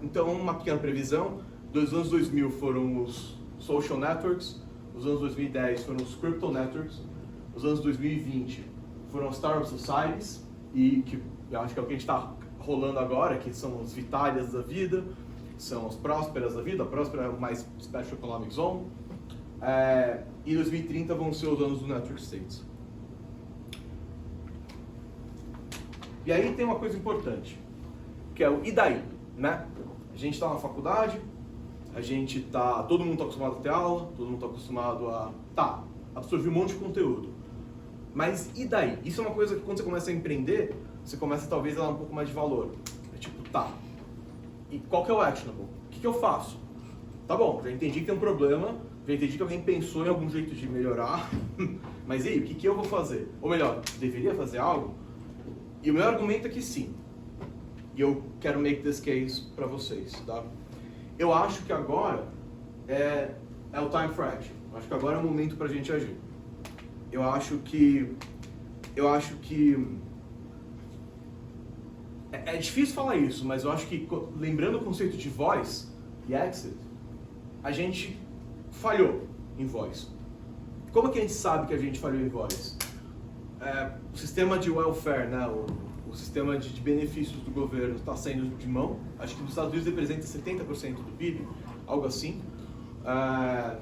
Então, uma pequena previsão, dos anos 2000 foram os social networks, os anos 2010 foram os crypto networks, os anos 2020 foram as startup societies, e que eu acho que é o que a gente está rolando agora, que são as Vitalias da vida, são as prósperas da vida, a próspera é o mais Special Economic Zone, e 2030 vão ser os anos do Network States. E aí tem uma coisa importante, que é o e daí, né? A gente está na faculdade, todo mundo está acostumado a ter aula, todo mundo está acostumado a absorver um monte de conteúdo. Mas e daí? Isso é uma coisa que quando você começa a empreender, você começa talvez a dar um pouco mais de valor. É tipo, e qual que é o actionable? O que eu faço? Tá bom, já entendi que tem um problema, já entendi que alguém pensou em algum jeito de melhorar, mas e aí, o que eu vou fazer? Ou melhor, deveria fazer algo? E o meu argumento é que sim. E eu quero make this case para vocês, tá? Eu acho que agora é o time for action. Eu acho que agora é o momento para a gente agir. Eu acho que é difícil falar isso, mas eu acho que, lembrando o conceito de voice e exit, a gente falhou em voice. Como é que a gente sabe que a gente falhou em voice? O sistema de welfare, né, o sistema de benefícios do governo está saindo de mão. Acho que nos Estados Unidos representa 70% do PIB, algo assim. A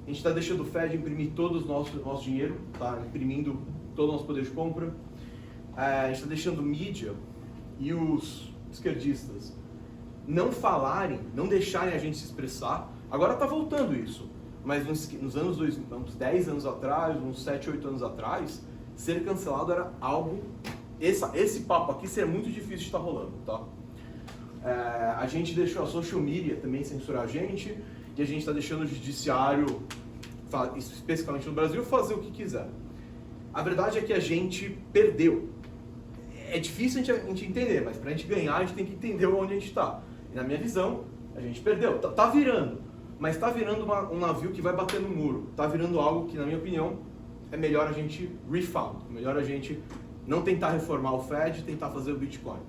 gente está deixando o Fed imprimir todo o nosso dinheiro, tá imprimindo todo o nosso poder de compra. A gente está deixando mídia e os esquerdistas não falarem, não deixarem a gente se expressar. Agora está voltando isso, mas nos anos uns 10 anos atrás, uns 7, 8 anos atrás, ser cancelado era algo... Esse papo aqui seria muito difícil de estar rolando, tá? A gente deixou a social media também censurar a gente, e a gente está deixando o judiciário, especificamente no Brasil, fazer o que quiser. A verdade é que a gente perdeu. É difícil a gente entender, mas para a gente ganhar, a gente tem que entender onde a gente está. E na minha visão, a gente perdeu. Tá virando, mas tá virando um navio que vai bater no muro. Tá virando algo que, na minha opinião, é melhor a gente refound, é melhor a gente não tentar reformar o Fed, tentar fazer o Bitcoin.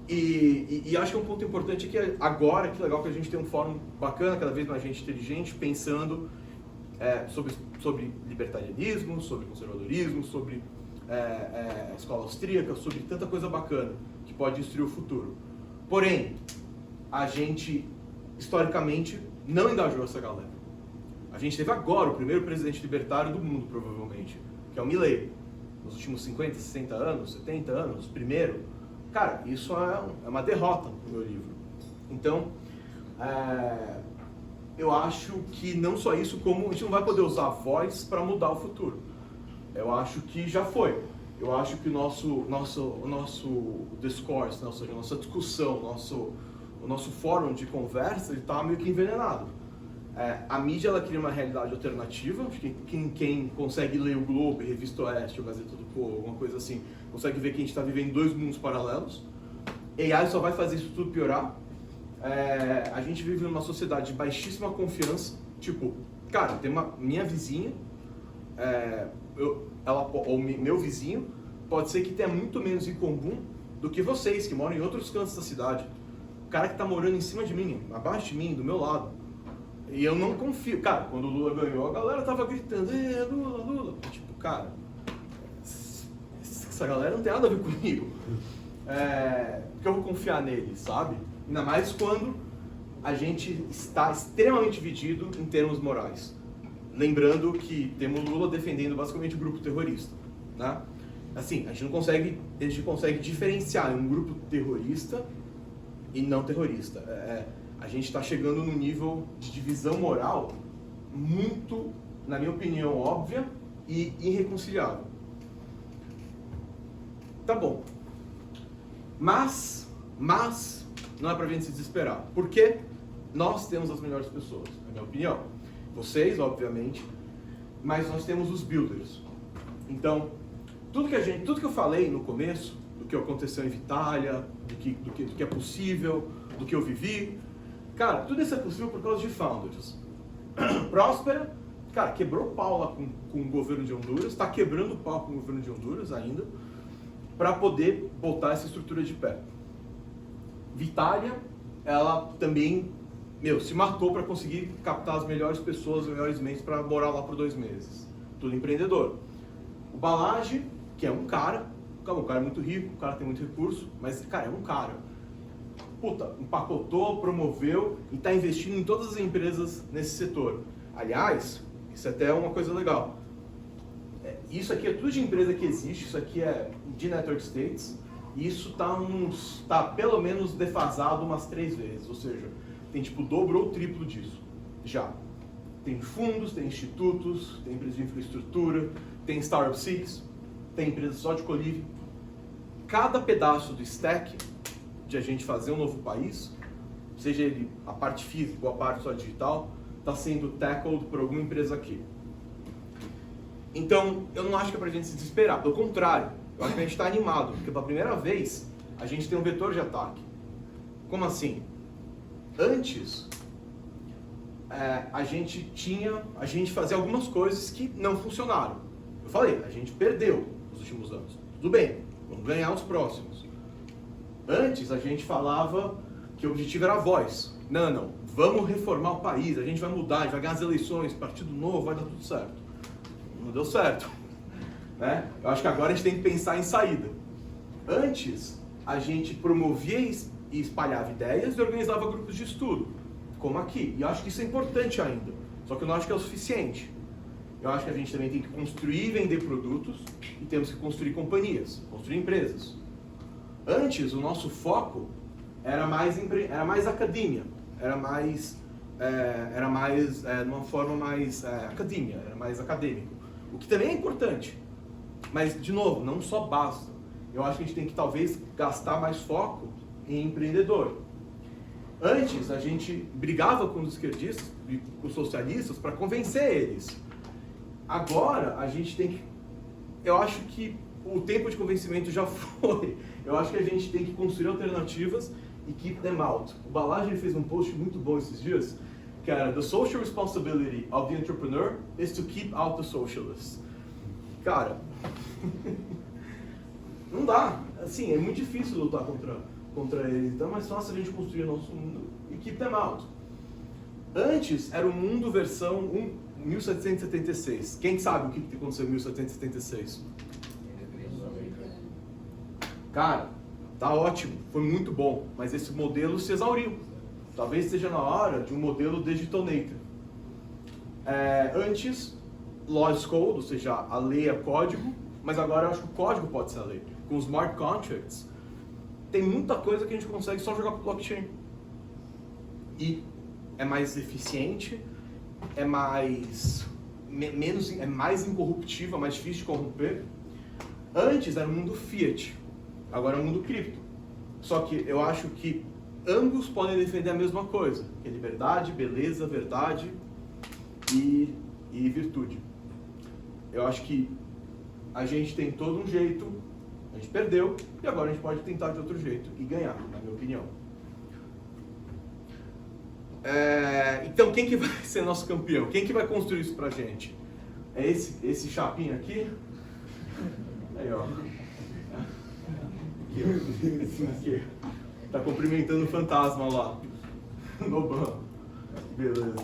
E acho que um ponto importante é que agora, que legal que a gente tem um fórum bacana, cada vez mais gente inteligente, pensando sobre libertarianismo, sobre conservadorismo, sobre escola austríaca, sobre tanta coisa bacana que pode destruir o futuro. Porém, a gente, historicamente, não engajou essa galera. A gente teve agora o primeiro presidente libertário do mundo, provavelmente, que é o Milley. Nos últimos 50, 60 anos, 70 anos, primeiro. Cara, isso é uma derrota no meu livro. Então, eu acho que não só isso, como a gente não vai poder usar a voz para mudar o futuro. Eu acho que já foi. Eu acho que o nosso discourse, nossa discussão, o nosso fórum de conversa está meio que envenenado. A mídia ela cria uma realidade alternativa. Acho que quem consegue ler o Globo, a Revista Oeste, ou Gazeta do Povo, alguma coisa assim, consegue ver que a gente está vivendo dois mundos paralelos. AI só vai fazer isso tudo piorar. A gente vive numa sociedade de baixíssima confiança. Tipo, cara, tem minha vizinha, ou meu vizinho, pode ser que tenha muito menos em comum do que vocês, que moram em outros cantos da cidade. O cara que está morando em cima de mim, abaixo de mim, do meu lado. E eu não confio. Cara, quando o Lula ganhou, a galera tava gritando, Lula, Lula. Tipo, cara, essa galera não tem nada a ver comigo. Porque eu vou confiar neles, sabe? Ainda mais quando a gente está extremamente dividido em termos morais. Lembrando que temos Lula defendendo basicamente o grupo terrorista, né? assim, a gente consegue diferenciar um grupo terrorista e não terrorista. A gente está chegando num nível de divisão moral muito, na minha opinião, óbvia e irreconciliável. Tá bom. Mas não é pra gente se desesperar. Porque nós temos as melhores pessoas, na minha opinião. Vocês, obviamente, mas nós temos os builders. Então, tudo que eu falei no começo, do que aconteceu em Vitália, do que é possível, do que eu vivi, cara, tudo isso é possível por causa de founders. Próspera, cara, quebrou pau lá com o governo de Honduras, está quebrando pau com o governo de Honduras ainda, para poder botar essa estrutura de pé. Vitália, ela também, se matou para conseguir captar as melhores pessoas, os melhores mentes para morar lá por 2 meses. Tudo empreendedor. O Balage, que é um cara é muito rico, o cara tem muito recurso, mas, cara, é um cara. Puta, empacotou, promoveu e está investindo em todas as empresas nesse setor. Aliás, isso até é uma coisa legal. Isso aqui é tudo de empresa que existe, isso aqui é de Network States, e isso tá pelo menos defasado umas 3 vezes, ou seja, tem tipo o dobro ou o triplo disso, já. Tem fundos, tem institutos, tem empresas de infraestrutura, tem Startup Six, tem empresas só de colívio. Cada pedaço do stack de a gente fazer um novo país, seja ele a parte física ou a parte só digital, está sendo tackled por alguma empresa aqui. Então, eu não acho que é pra gente se desesperar, pelo contrário, eu acho que a gente está animado, porque pela primeira vez a gente tem um vetor de ataque. Como assim? Antes, a gente fazia algumas coisas que não funcionaram. Eu falei, a gente perdeu nos últimos anos. Tudo bem, vamos ganhar os próximos. Antes a gente falava que o objetivo era a voz. Não, vamos reformar o país, a gente vai mudar, a gente vai ganhar as eleições, partido novo, vai dar tudo certo. Não deu certo. Né? Eu acho que agora a gente tem que pensar em saída. Antes, a gente promovia e espalhava ideias e organizava grupos de estudo, como aqui. E eu acho que isso é importante ainda, só que eu não acho que é o suficiente. Eu acho que a gente também tem que construir e vender produtos e temos que construir companhias, construir empresas. Antes, o nosso foco era mais academia, era mais de uma forma mais academia, era mais acadêmico. O que também é importante, mas, de novo, não só basta. Eu acho que a gente tem que, talvez, gastar mais foco em empreendedor. Antes, a gente brigava com os esquerdistas, com os socialistas, para convencer eles. Agora, a gente tem que... Eu acho que o tempo de convencimento já foi. Eu acho que a gente tem que construir alternativas e keep them out. O Balage fez um post muito bom esses dias, que era: The social responsibility of the entrepreneur is to keep out the socialists. Cara, não dá. Assim, é muito difícil lutar contra eles. Então é mais fácil a gente construir o nosso mundo e keep them out. Antes era o mundo versão 1776. Quem sabe o que aconteceu em 1776? Cara, tá ótimo, foi muito bom, mas esse modelo se exauriu. Talvez seja na hora de um modelo digitonator. Antes, law is code, ou seja, a lei é código, mas agora eu acho que o código pode ser a lei. Com os smart contracts, tem muita coisa que a gente consegue só jogar pro blockchain. E é mais eficiente, é mais incorruptível, é mais difícil de corromper. Antes era o mundo fiat, agora é o mundo cripto. Só que eu acho que ambos podem defender a mesma coisa, que é liberdade, beleza, verdade e virtude. Eu acho que a gente tem todo um jeito, a gente perdeu, e agora a gente pode tentar de outro jeito e ganhar, na minha opinião. Então, quem que vai ser nosso campeão? Quem que vai construir isso pra gente? É esse chapinho aqui? Aí, ó. Aqui. Tá cumprimentando o fantasma lá no banco. Beleza.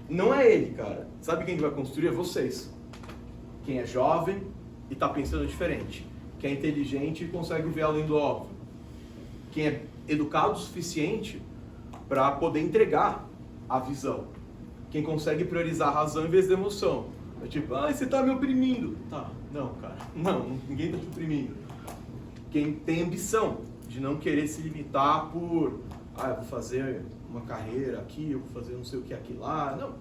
Não é ele, cara. Sabe quem que vai construir? É vocês. Quem é jovem e tá pensando diferente. Quem é inteligente e consegue ver além do óbvio. Quem é educado o suficiente para poder entregar a visão. Quem consegue priorizar a razão em vez da emoção. É tipo, você tá me oprimindo. Tá, não, cara. Não, ninguém tá te oprimindo. Quem tem ambição de não querer se limitar por, eu vou fazer uma carreira aqui, eu vou fazer não sei o que aqui lá. Não.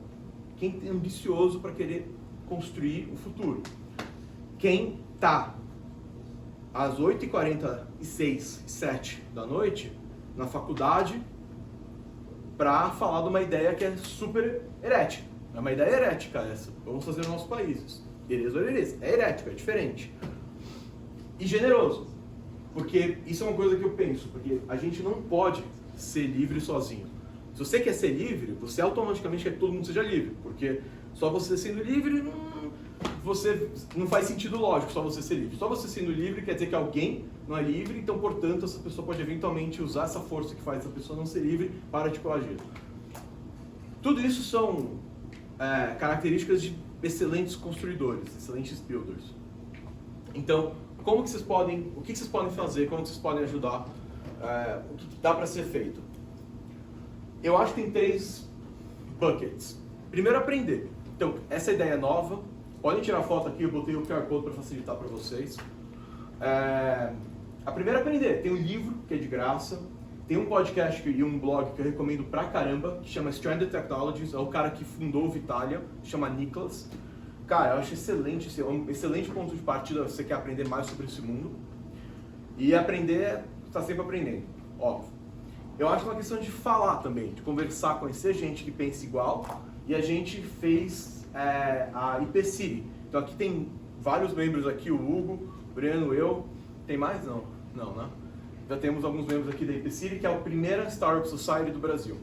Quem é ambicioso para querer construir o futuro. Quem tá às 8h46, 7 da noite, na faculdade, para falar de uma ideia que é super herética. É uma ideia herética essa. Vamos fazer no nosso país. Herês ou herês. É herético, é diferente. E generoso. Porque isso é uma coisa que eu penso. Porque a gente não pode ser livre sozinho. Se você quer ser livre, você automaticamente quer que todo mundo seja livre. Porque só você sendo livre, não faz sentido lógico só você ser livre. Só você sendo livre quer dizer que alguém não é livre, então, portanto, essa pessoa pode eventualmente usar essa força que faz essa pessoa não ser livre para te coagir. Tudo isso são características de excelentes construidores, excelentes builders. Então, o que vocês podem fazer, como vocês podem ajudar, o que dá para ser feito? Eu acho que tem 3 buckets. Primeiro, aprender. Então, essa ideia é nova. Podem tirar foto aqui, eu botei o QR Code para facilitar para vocês. A primeira é aprender. Tem um livro que é de graça. Tem um podcast e um blog que eu recomendo pra caramba, que chama Stranded Technologies. É o cara que fundou o Vitalia, chama Nicholas. Cara, eu acho excelente, é um excelente ponto de partida se você quer aprender mais sobre esse mundo. E aprender, está sempre aprendendo, óbvio. Eu acho uma questão de falar também, de conversar, conhecer gente que pensa igual. E a gente fez a IP City. Então aqui tem vários membros aqui, o Hugo, o Breno, eu. Tem mais? Não. Não, né? Já temos alguns membros aqui da IP City, que é a primeira Startup Society do Brasil.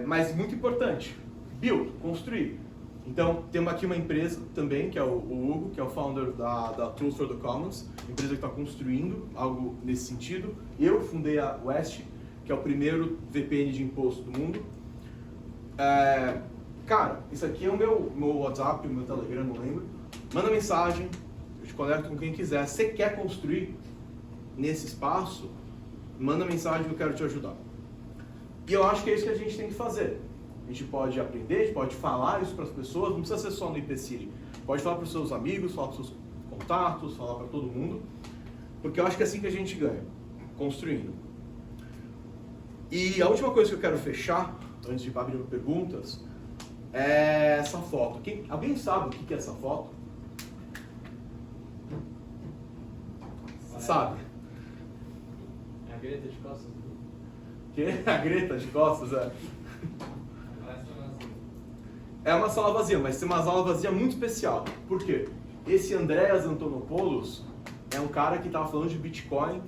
Mas muito importante, build, construir. Então, temos aqui uma empresa também, que é o Hugo, que é o founder da Tools for the Commons, empresa que está construindo algo nesse sentido. Eu fundei a West, que é o primeiro VPN de imposto do mundo. Cara, isso aqui é o meu WhatsApp, o meu Telegram, não lembro. Manda mensagem, eu te conecto com quem quiser. Se você quer construir nesse espaço, manda mensagem que eu quero te ajudar. E eu acho que é isso que a gente tem que fazer. A gente pode aprender, a gente pode falar isso para as pessoas, não precisa ser só no IP City. Pode falar para os seus amigos, falar para os seus contatos, falar para todo mundo. Porque eu acho que é assim que a gente ganha, construindo. E a última coisa que eu quero fechar, antes de abrir perguntas, é essa foto. Alguém sabe o que é essa foto? Sabe? É a Greta de costas. Que? A Greta de costas, É uma sala vazia, mas tem uma sala vazia muito especial. Por quê? Esse Andreas Antonopoulos é um cara que estava falando de Bitcoin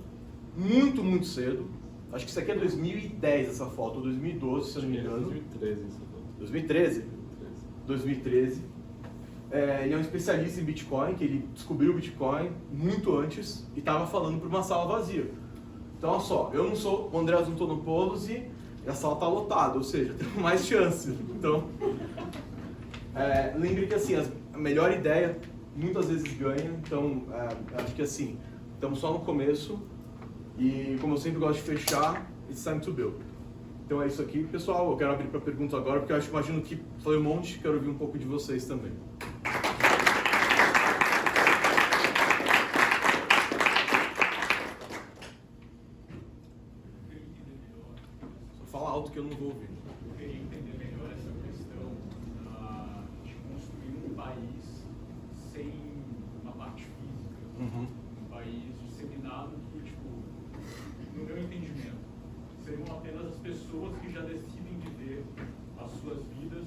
muito, muito cedo. Acho que isso aqui é 2010 essa foto, ou 2012, se eu não me engano. 2013 essa foto. 2013? 2013. Ele é um especialista em Bitcoin, que ele descobriu o Bitcoin muito antes e estava falando para uma sala vazia. Então, olha só, eu não sou o Andreas Antonopoulos e a sala está lotada, ou seja, temos mais chances. Então, lembre que assim, a melhor ideia muitas vezes ganha, então acho que assim, estamos só no começo e como eu sempre gosto de fechar, it's time to build. Então é isso aqui, pessoal, eu quero abrir para perguntas agora, porque eu imagino que falei um monte, quero ouvir um pouco de vocês também. Só fala alto que eu não vou ouvir. Eu queria entender melhor essa questão de construir um país sem uma parte física. Uhum. Um país disseminado que, no meu entendimento, seriam apenas as pessoas que já decidem viver as suas vidas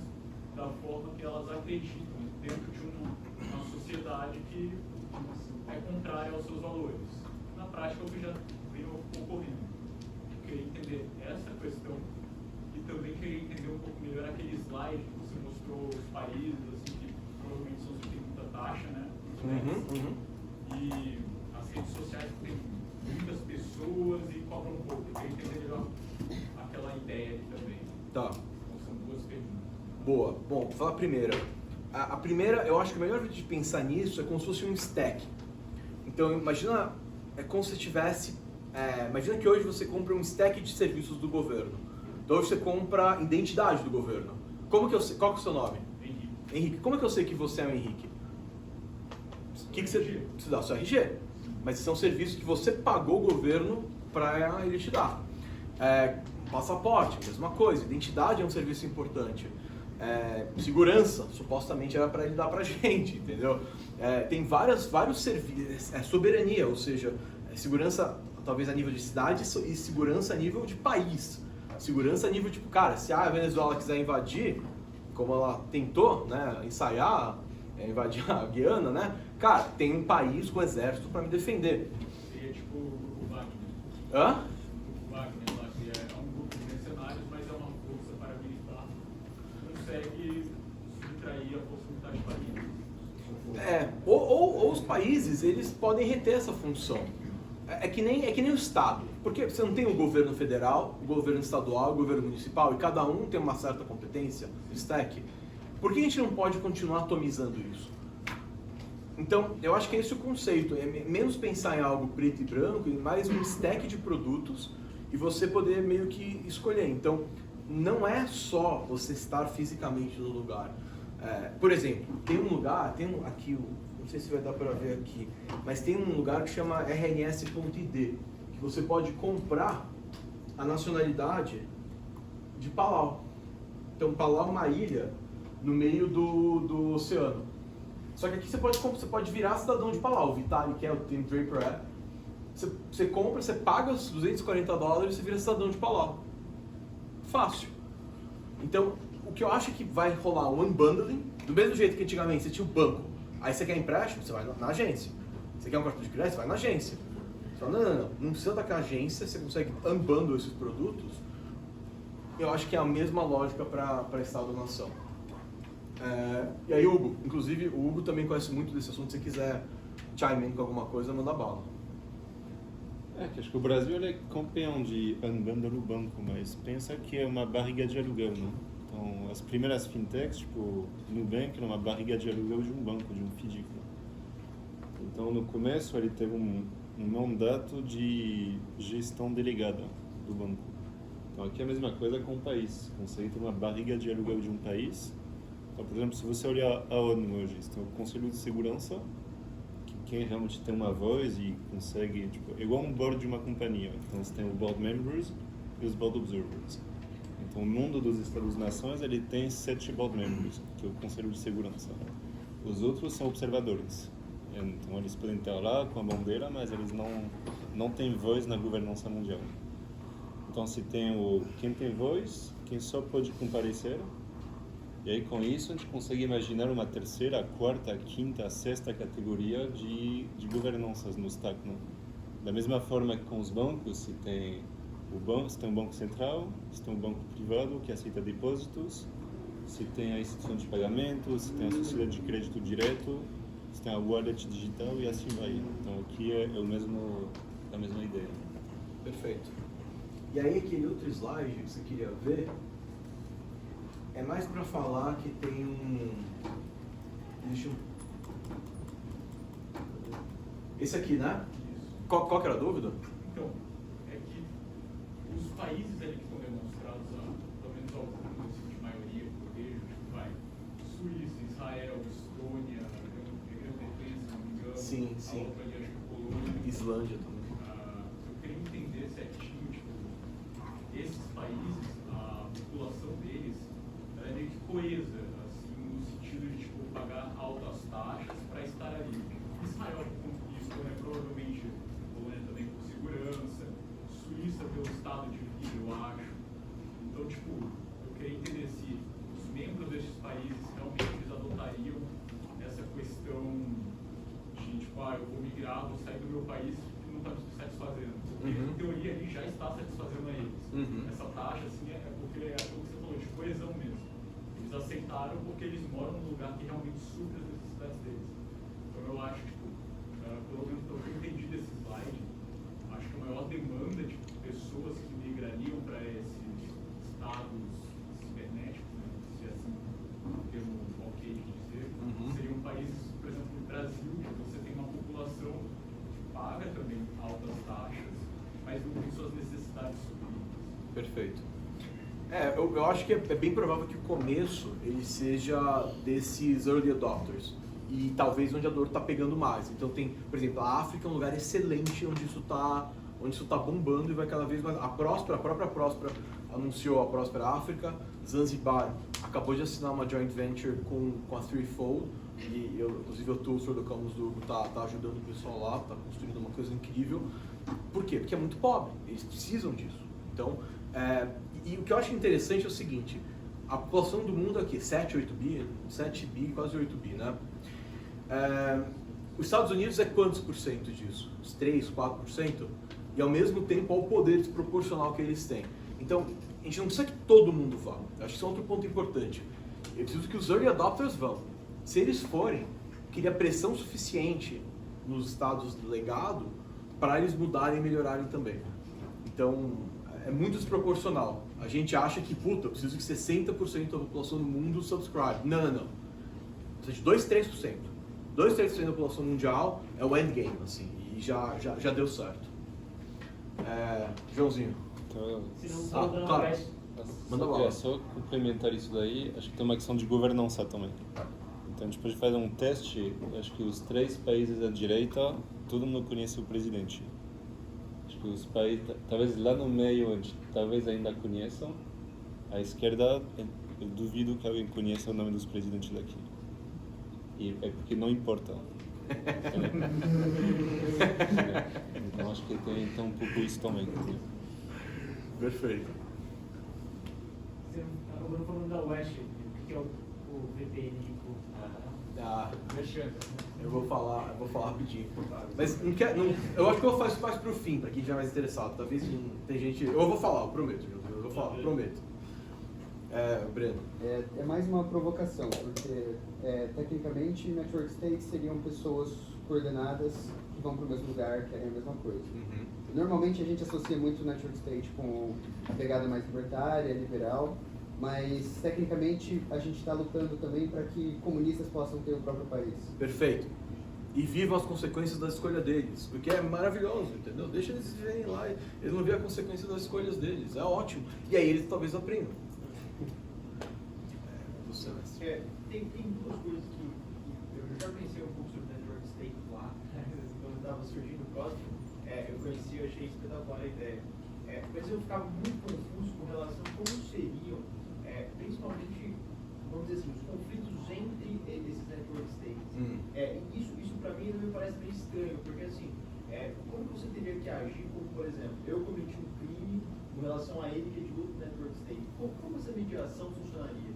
da forma que elas acreditam, dentro de uma sociedade que é contrária aos seus valores. Na prática, é o que já vem ocorrendo. Eu queria entender essa questão e também queria entender um pouco melhor aquele slide que você mostrou os países, assim, que provavelmente são os que têm muita taxa, né? E as redes sociais que têm muitas pessoas e cobram um pouco. Eu queria entender melhor aquela ideia ali também. Tá. Então, são duas perguntas. Boa. Bom, vou falar a primeira. A primeira, eu acho que a melhor jeito de pensar nisso é como se fosse um stack. Então, imagina, é como se tivesse... imagina que hoje você compra um stack de serviços do governo. Então, hoje você compra a identidade do governo. Qual que é o seu nome? Henrique, como é que eu sei que você é o Henrique? O que você dá? O seu RG. Mas esse é um serviço que você pagou o governo para ele te dar. Passaporte, mesma coisa. Identidade é um serviço importante. Segurança, supostamente era para ele dar para a gente, entendeu? Tem vários serviços. Soberania, ou seja, segurança talvez a nível de cidade e segurança a nível de país. Segurança a nível tipo, cara, se a Venezuela quiser invadir, como ela tentou, né, ensaiar, invadir a Guiana, né? Cara, tem um país com exército para me defender. Seria tipo o Wagner. Hã? O Wagner lá, que é um grupo de mercenários, mas é uma força paramilitar que consegue subtrair a força militar de país. Ou os países, eles podem reter essa função. É que nem o Estado. Porque você não tem o governo federal, o governo estadual, o governo municipal, e cada um tem uma certa competência, stack. Por que a gente não pode continuar atomizando isso? Então, eu acho que é esse o conceito. É menos pensar em algo preto e branco, e mais um stack de produtos, e você poder meio que escolher. Então, não é só você estar fisicamente no lugar. Por exemplo, tem um lugar, aqui, não sei se vai dar para ver aqui, mas tem um lugar que chama RNS.id, que você pode comprar a nacionalidade de Palau. Então, Palau é uma ilha no meio do oceano. Só que aqui você pode virar cidadão de Palau. O Vitalik, que é o Tim Draper, você compra, você paga os $240 e você vira cidadão de Palau. Fácil. Então, o que eu acho é que vai rolar um unbundling, do mesmo jeito que antigamente você tinha o banco. Aí você quer empréstimo, você vai na agência. Você quer um cartão de crédito, você vai na agência. Você fala, não precisa daquela agência, você consegue unbundle esses produtos. Eu acho que é a mesma lógica para Estado-nação. E aí, Hugo, inclusive o Hugo também conhece muito desse assunto, se você quiser chime in com alguma coisa, manda bala. Que acho que o Brasil ele é campeão de unbundle no banco, mas pensa que é uma barriga de aluguel, né? Então, as primeiras fintechs, tipo Nubank, era uma barriga de aluguel de um banco, de um FDIC. Então, no começo, ele teve um mandato de gestão delegada do banco. Então, aqui é a mesma coisa com o país. Consegue ter uma barriga de aluguel de um país. Então, por exemplo, se você olhar a ONU hoje, tem o Conselho de Segurança, que quem realmente tem uma voz e consegue, é igual um board de uma companhia. Então, você tem o board members e os board observers. Então, o mundo dos Estados-nações, ele tem 7 board members, que é o Conselho de Segurança. Os outros são observadores. Então, eles podem estar lá com a bandeira, mas eles não têm voz na governança mundial. Então, se tem quem tem voz, quem só pode comparecer. E aí, com isso, a gente consegue imaginar uma terceira, quarta, quinta, sexta categoria de governanças no stack, né? Da mesma forma que com os bancos, se tem um banco central, se tem um banco privado que aceita depósitos, se tem a instituição de pagamento, se tem a sociedade de crédito direto, se tem a wallet digital e assim vai. Então, aqui é a mesma ideia. Perfeito. E aí, aquele outro slide que você queria ver, é mais para falar que tem Esse aqui, né? Qual que era a dúvida? Então, é que os países ali que estão demonstrados, pelo menos alguns de maioria, que eu vejo, Suíça, Israel, Estônia, Grã-Bretanha, se não me engano, Sim. a outra ali, acho que Polônia. Islândia também. Eu queria entender certinho, esses países, a população deles, ela é meio que coesa, assim, no sentido de, pagar altas taxas para estar ali. Israel, com isso, né, provavelmente, Polônia também por segurança, Suíça pelo estado de vida, eu acho. Então, eu queria entender se os membros desses países realmente eles adotariam essa questão de, eu vou migrar, vou sair do meu país que não está me satisfazendo. Porque, em teoria, ali já está satisfazendo a eles. Essa taxa, assim, é porque é aquilo que você falou, de coesão mesmo. Eles aceitaram porque eles moram num lugar que realmente supre as necessidades deles. Então, eu acho, pelo menos pelo que eu entendi desse slide, acho que a maior demanda de pessoas que migrariam para esses estados cibernéticos, né, se assim o termo ok de dizer, seriam países, por exemplo, no Brasil, que você tem uma população que paga também altas taxas, mas não tem suas necessidades supridas. Perfeito. Eu acho que é bem provável que o começo ele seja desses early adopters e talvez onde a dor está pegando mais. Então tem, por exemplo, a África é um lugar excelente onde isso está bombando e vai cada vez mais. A própria Próspera anunciou a Próspera África. Zanzibar acabou de assinar uma joint venture com a Threefold e inclusive o Tulsor do Camus do Hugo tá ajudando o pessoal lá, está construindo uma coisa incrível. Por quê? Porque é muito pobre, eles precisam disso. Então, e o que eu acho interessante é o seguinte, a população do mundo aqui, 7 bi, quase 8 bi, né? Os Estados Unidos é quantos por cento disso? Uns 3, 4%? E ao mesmo tempo, ao poder desproporcional que eles têm. Então, a gente não precisa que todo mundo vá. Acho que isso é outro ponto importante. Eu preciso que os early adopters vão. Se eles forem, queria pressão suficiente nos estados do legado para eles mudarem e melhorarem também. Então, é muito desproporcional. A gente acha que, eu preciso que 60% da população do mundo subscribe. Não. Precisa de 2, 3%. 2, 3% da população mundial é o endgame, assim, e já deu certo. Joãozinho. Então, claro. Manda bala. Só complementar isso daí, acho que tem uma questão de governança também. Então a gente pode fazer um teste, acho que os 3 países da direita, todo mundo conhece o presidente. Acho que os países, talvez lá no meio, onde talvez ainda conheçam, a esquerda, eu duvido que alguém conheça o nome dos presidentes daqui. E é porque não importa. Então acho que tem um pouco isso também. Perfeito. Você acabou falando da West, o que é o VPN? Eu vou falar rapidinho. Mas eu acho que eu vou fazer isso mais pro fim, para quem já é mais interessado. Talvez tem gente. Eu vou falar, eu prometo. Prometo. Breno. É mais uma provocação, porque tecnicamente Network States seriam pessoas coordenadas que vão para o mesmo lugar, querem a mesma coisa. Uhum. Normalmente a gente associa muito o Network State com a pegada mais libertária, liberal, mas tecnicamente a gente está lutando também para que comunistas possam ter o próprio país. Perfeito. E vivam as consequências da escolha deles, porque é maravilhoso, entendeu? Deixa eles viverem lá, eles não veem a consequência das escolhas deles, é ótimo. E aí eles talvez aprendam. Você, mestre. Tem duas coisas que eu já conheci um pouco sobre Network State lá, quando estava surgindo o próximo, eu conheci, eu achei espetacular a ideia. Mas eu ficava muito confuso com relação a como seriam, principalmente, vamos dizer assim, os conflitos entre esses Network States. Isso para mim me parece bem estranho, porque assim, como você teria que agir, como por exemplo, eu cometi um crime com relação a ele que é de outro Network State, como essa mediação funcionaria?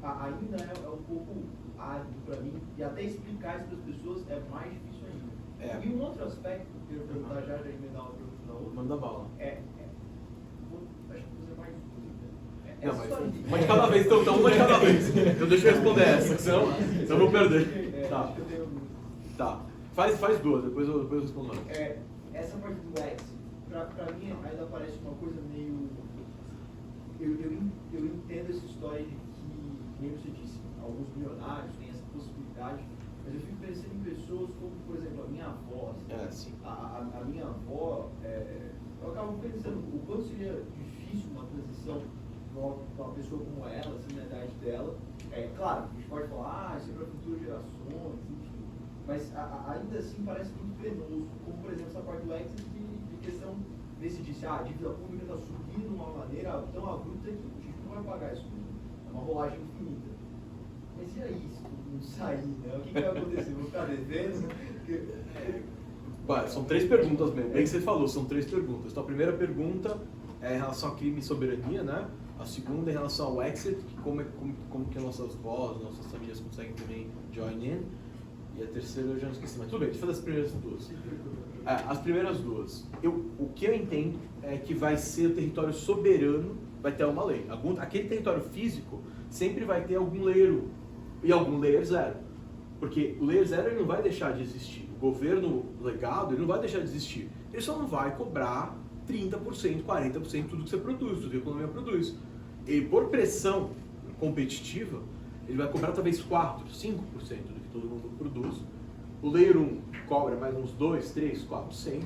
Ainda é um pouco árduo para mim, e até explicar isso para as pessoas é mais difícil ainda. E um outro aspecto que eu quero perguntar já emendar uma pergunta na outra. Manda bala. Acho que você vai Não, mas uma de cada vez, então uma de cada vez. Então deixa eu responder essa, senão eu vou perder. Tá. Faz duas, depois eu respondo. Essa parte do X, pra mim ainda parece uma coisa meio... Eu entendo essa história de que, nem você disse, alguns milionários têm essa possibilidade, mas eu fico pensando em pessoas como, por exemplo, a minha avó. Sim. A minha avó, eu acabo pensando o quanto seria difícil uma transição para uma pessoa como ela, assim, na idade dela. Claro, a gente pode falar, isso é para futuras gerações, enfim, mas ainda assim parece muito penoso, como por exemplo essa parte do exit de questão desse disse, a dívida pública está subindo de uma maneira tão abrupta que a gente não vai pagar isso, é uma rolagem infinita. Mas e aí, se não sair, né? O que vai acontecer? Vou ficar devendo? São 3 perguntas mesmo, bem que você falou, são 3 perguntas. Então a primeira pergunta é em relação a crime e soberania, né? A segunda é em relação ao exit, como que nossas vozes, nossas famílias conseguem também join in. E a terceira eu já não esqueci, mas tudo bem, deixa eu fazer as primeiras duas. As primeiras duas. O que eu entendo é que vai ser o território soberano, vai ter uma lei. Aquele território físico sempre vai ter algum layer 1 e algum layer 0. Porque o layer 0 ele não vai deixar de existir. O governo legado ele não vai deixar de existir. Ele só não vai cobrar 30%, 40% de tudo que você produz, tudo que a economia produz. E por pressão competitiva, ele vai cobrar talvez 4%, 5% do que todo mundo produz. O Layer 1 cobra mais uns 2%, 3%, 4%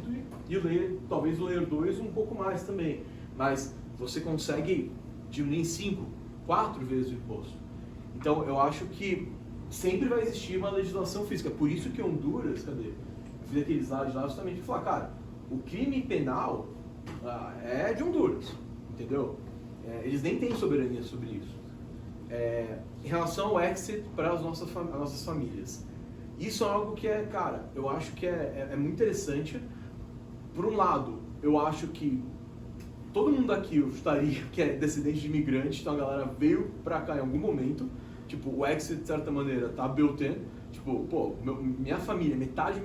e talvez o Layer 2 um pouco mais também. Mas você consegue diminuir em 5, 4 vezes o imposto. Então, eu acho que sempre vai existir uma legislação física. Por isso que Honduras, eu fiz aqueles slides lá justamente para falar, cara, o crime penal é de Honduras, entendeu? Eles nem têm soberania sobre isso. Em relação ao exit para as nossas famílias, isso é algo que cara, eu acho que é muito interessante. Por um lado, eu acho que todo mundo aqui, eu estaria que é descendente de imigrante, então a galera veio pra cá em algum momento, tipo, o exit de certa maneira tá built-in, tipo, pô, minha família, metade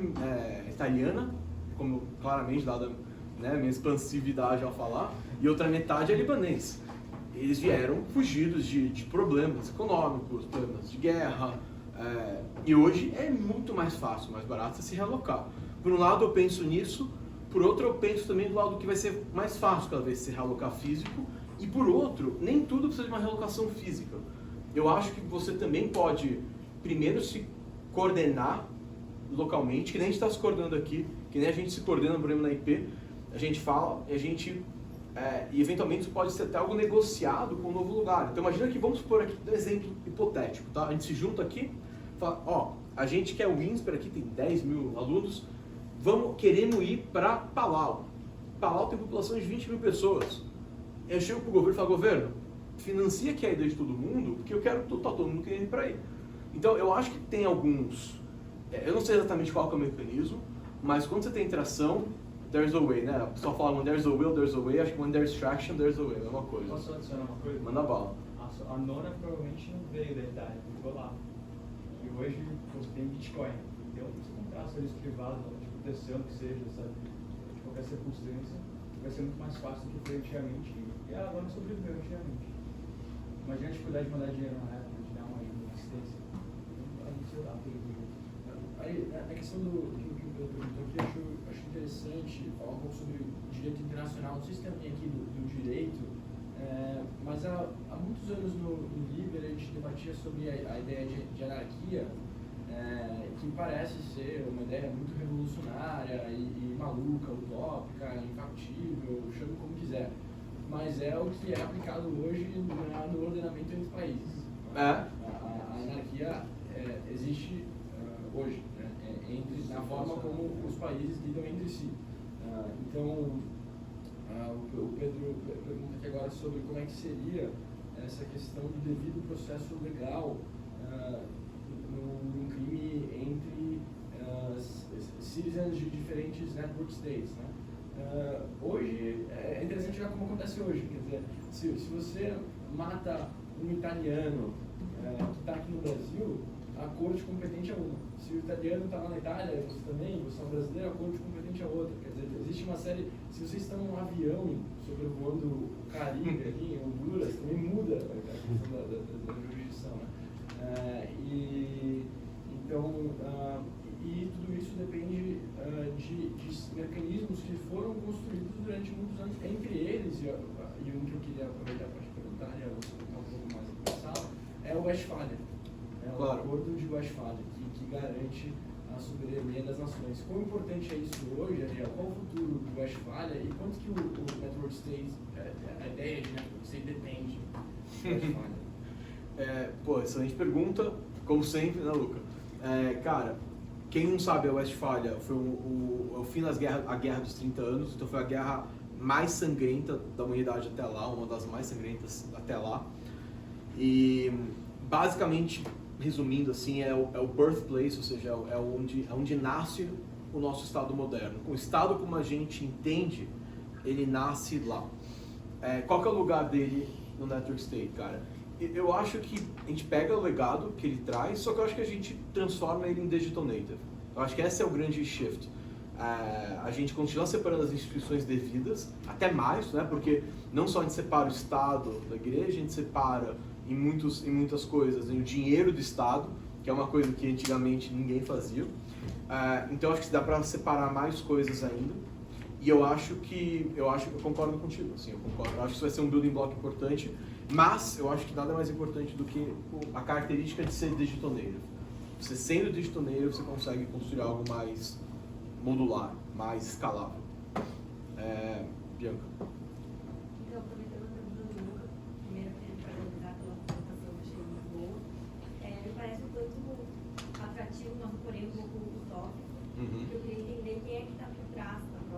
italiana, como claramente dada, né, minha expansividade ao falar, e outra metade é libanês. Eles vieram fugidos de problemas econômicos, problemas de guerra, e hoje é muito mais fácil, mais barato se realocar. Por um lado eu penso nisso, por outro eu penso também do lado que vai ser mais fácil cada vez se realocar físico, e por outro, nem tudo precisa de uma realocação física. Eu acho que você também pode primeiro se coordenar localmente, que nem a gente está se coordenando aqui, que nem a gente se coordena, por exemplo, na IP, a gente fala, e eventualmente isso pode ser até algo negociado com um novo lugar. Então imagina que, vamos supor aqui um exemplo hipotético, tá? A gente se junta aqui, fala, ó, a gente quer o INSPER aqui, tem 10 mil alunos, queremos ir para Palau. Palau tem população de 20 mil pessoas. Eu chego para o governo e falo, governo, financia aqui a ideia de todo mundo, porque eu quero todo mundo querendo ir para aí. Então eu acho que tem alguns, eu não sei exatamente qual que é o mecanismo, mas quando você tem interação, there's a way, né? A pessoa fala, when there's a will, there's a way. Acho que when there's traction, there's a way. É a mesma coisa. Posso adicionar uma coisa? Manda bala. A nona provavelmente não veio da Itália, ficou lá. E hoje você tem Bitcoin. Então, você comprar serviço privado, de proteção que seja, sabe? De qualquer circunstância, vai ser muito mais fácil do que foi antigamente. E a nona sobreviveu antigamente. Imagina a dificuldade de mandar dinheiro na época, de dar uma ajuda, uma assistência. Então, sei lá, Aí, a questão do que o Pedro perguntou aqui, eu acho interessante falar um pouco sobre o direito internacional. Não sei se tem alguém aqui do direito, mas há muitos anos no Liber a gente debatia sobre a ideia de anarquia, que parece ser uma ideia muito revolucionária e maluca, utópica, infactível, chame como quiser. Mas é o que é aplicado hoje no ordenamento entre países. A anarquia existe hoje, né, na forma como os países lidam entre si. Então, o Pedro pergunta aqui agora sobre como é que seria essa questão do devido processo legal num crime entre citizens de diferentes network states, né? Hoje, é interessante ver como acontece hoje, quer dizer, se você mata um italiano que está aqui no Brasil, a corte competente é uma. Se o italiano está lá na Itália, você também, você é um brasileiro, a corte competente é outra. Quer dizer, existe uma série. Se vocês estão num avião sobrevoando o Caribe ali em Honduras, também muda a questão da jurisdição, né? E tudo isso depende de mecanismos que foram construídos durante muitos anos, entre eles, e um que eu queria aproveitar para te perguntar, e você ficar um pouco mais interessado, é o Westphalia. O Acordo de Westphalia, que garante a soberania das nações. Quão importante é isso hoje, Ariel? Qual o futuro do Westphalia e quanto que o Network State, a ideia de Network State depende do Westphalia? Excelente pergunta, como sempre, né, Luca? Cara, quem não sabe, a Westphalia foi o fim das guerras, a Guerra dos 30 anos, então foi a guerra mais sangrenta da humanidade até lá, uma das mais sangrentas até lá. E, basicamente, resumindo assim, é o birthplace, ou seja, é onde nasce o nosso Estado moderno. O Estado, como a gente entende, ele nasce lá. Qual que é o lugar dele no Network State, cara? Eu acho que a gente pega o legado que ele traz, só que eu acho que a gente transforma ele em digital native. Eu acho que esse é o grande shift. A gente continua separando as instituições devidas, até mais, né? Porque não só a gente separa o Estado da igreja, a gente separa em muitas coisas, o dinheiro do Estado, que é uma coisa que antigamente ninguém fazia. Então acho que dá para separar mais coisas ainda. E eu concordo contigo, assim, eu acho que isso vai ser um building block importante, mas eu acho que nada mais importante do que a característica de ser digital native. Você sendo digital native, você consegue construir algo mais modular, mais escalável. Bianca. Então, aproveitando a pergunta do Luca,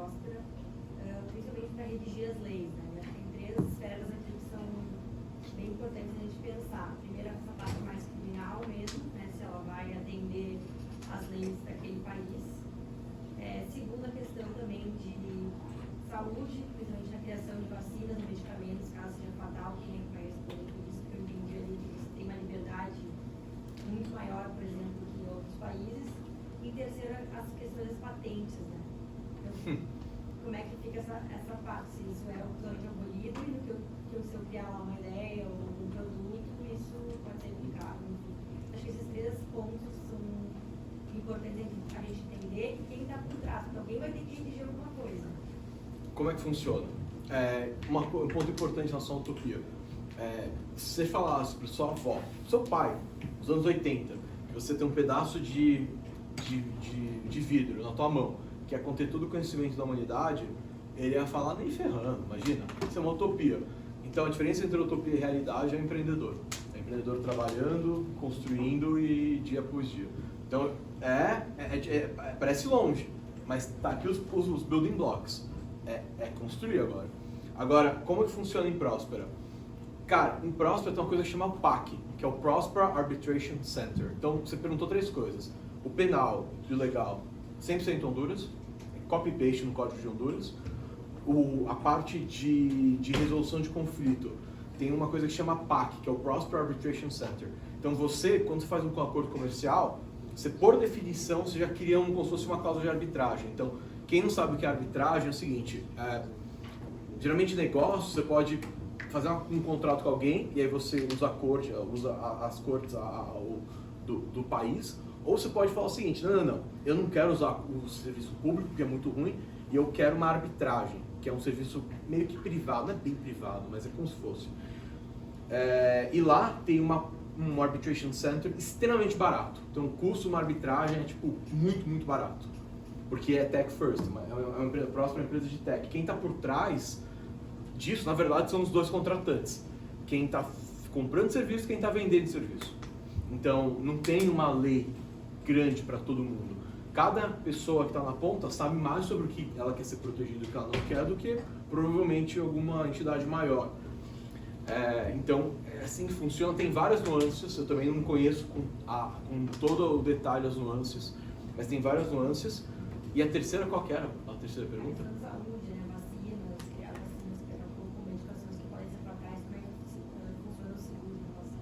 Próspera, principalmente para redigir as leis, né? Eu acho que tem 3 esferas aqui que são bem importantes a gente pensar. Primeiro, essa parte mais criminal mesmo, né? Se ela vai atender as leis daquele país. Segunda questão também de saúde, principalmente na criação de vacinas, medicamentos, caso seja fatal, quem é que vai responder por isso, que eu entendi ali que eles têm uma liberdade muito maior, por exemplo, que em outros países. E terceiro, as questões das patentes, né? Então, como é que fica essa parte? Se isso é totalmente abolido e no que se eu criar lá uma ideia ou um produto, isso pode ser aplicado. Enfim. Acho que esses 3 pontos são importantes a gente entender e quem está por trás, porque alguém vai ter que redigir alguma coisa. Como é que funciona? Um ponto importante na sua utopia. Se você falasse para sua avó, seu pai, nos anos 80, que você tem um pedaço de vidro na tua mão, que ia conter todo o conhecimento da humanidade, ele ia falar nem ferrando, imagina. Isso é uma utopia. Então a diferença entre utopia e realidade é o empreendedor. É o empreendedor trabalhando, construindo e dia após dia. Então parece longe, mas tá aqui os building blocks. É construir agora. Agora, como que funciona em Próspera? Cara, em Próspera tem uma coisa que chama PAC, que é o Prosper Arbitration Center. Então, você perguntou 3 coisas. O penal e o legal, 100% Honduras, copy-paste no código de Honduras. A parte de resolução de conflito, tem uma coisa que chama PAC, que é o Prosper Arbitration Center. Então, você, quando você faz um acordo comercial, você, por definição, você já cria como se fosse uma cláusula de arbitragem. Então, quem não sabe o que é arbitragem é o seguinte, geralmente negócio, você pode fazer um contrato com alguém e aí você usa as cortes do país, ou você pode falar o seguinte, não, eu não quero usar o serviço público, que é muito ruim, e eu quero uma arbitragem, que é um serviço meio que privado, não é bem privado, mas é como se fosse. E lá tem um arbitration center extremamente barato, então o custo de uma arbitragem é tipo muito, muito barato. Porque é tech first, é uma próxima empresa de tech. Quem está por trás disso, na verdade, são os 2 contratantes. Quem está comprando serviço e quem está vendendo serviço. Então, não tem uma lei grande para todo mundo. Cada pessoa que está na ponta sabe mais sobre o que ela quer ser protegida e o que ela não quer do que provavelmente alguma entidade maior. Então, é assim que funciona. Tem várias nuances, eu também não conheço com todo o detalhe as nuances, mas tem várias nuances. E a terceira, qual que era a terceira pergunta? Saúde, né? Vacinas, criar vacinas que eram com medicações que podem ser fatais, como é que funciona o seguro em relação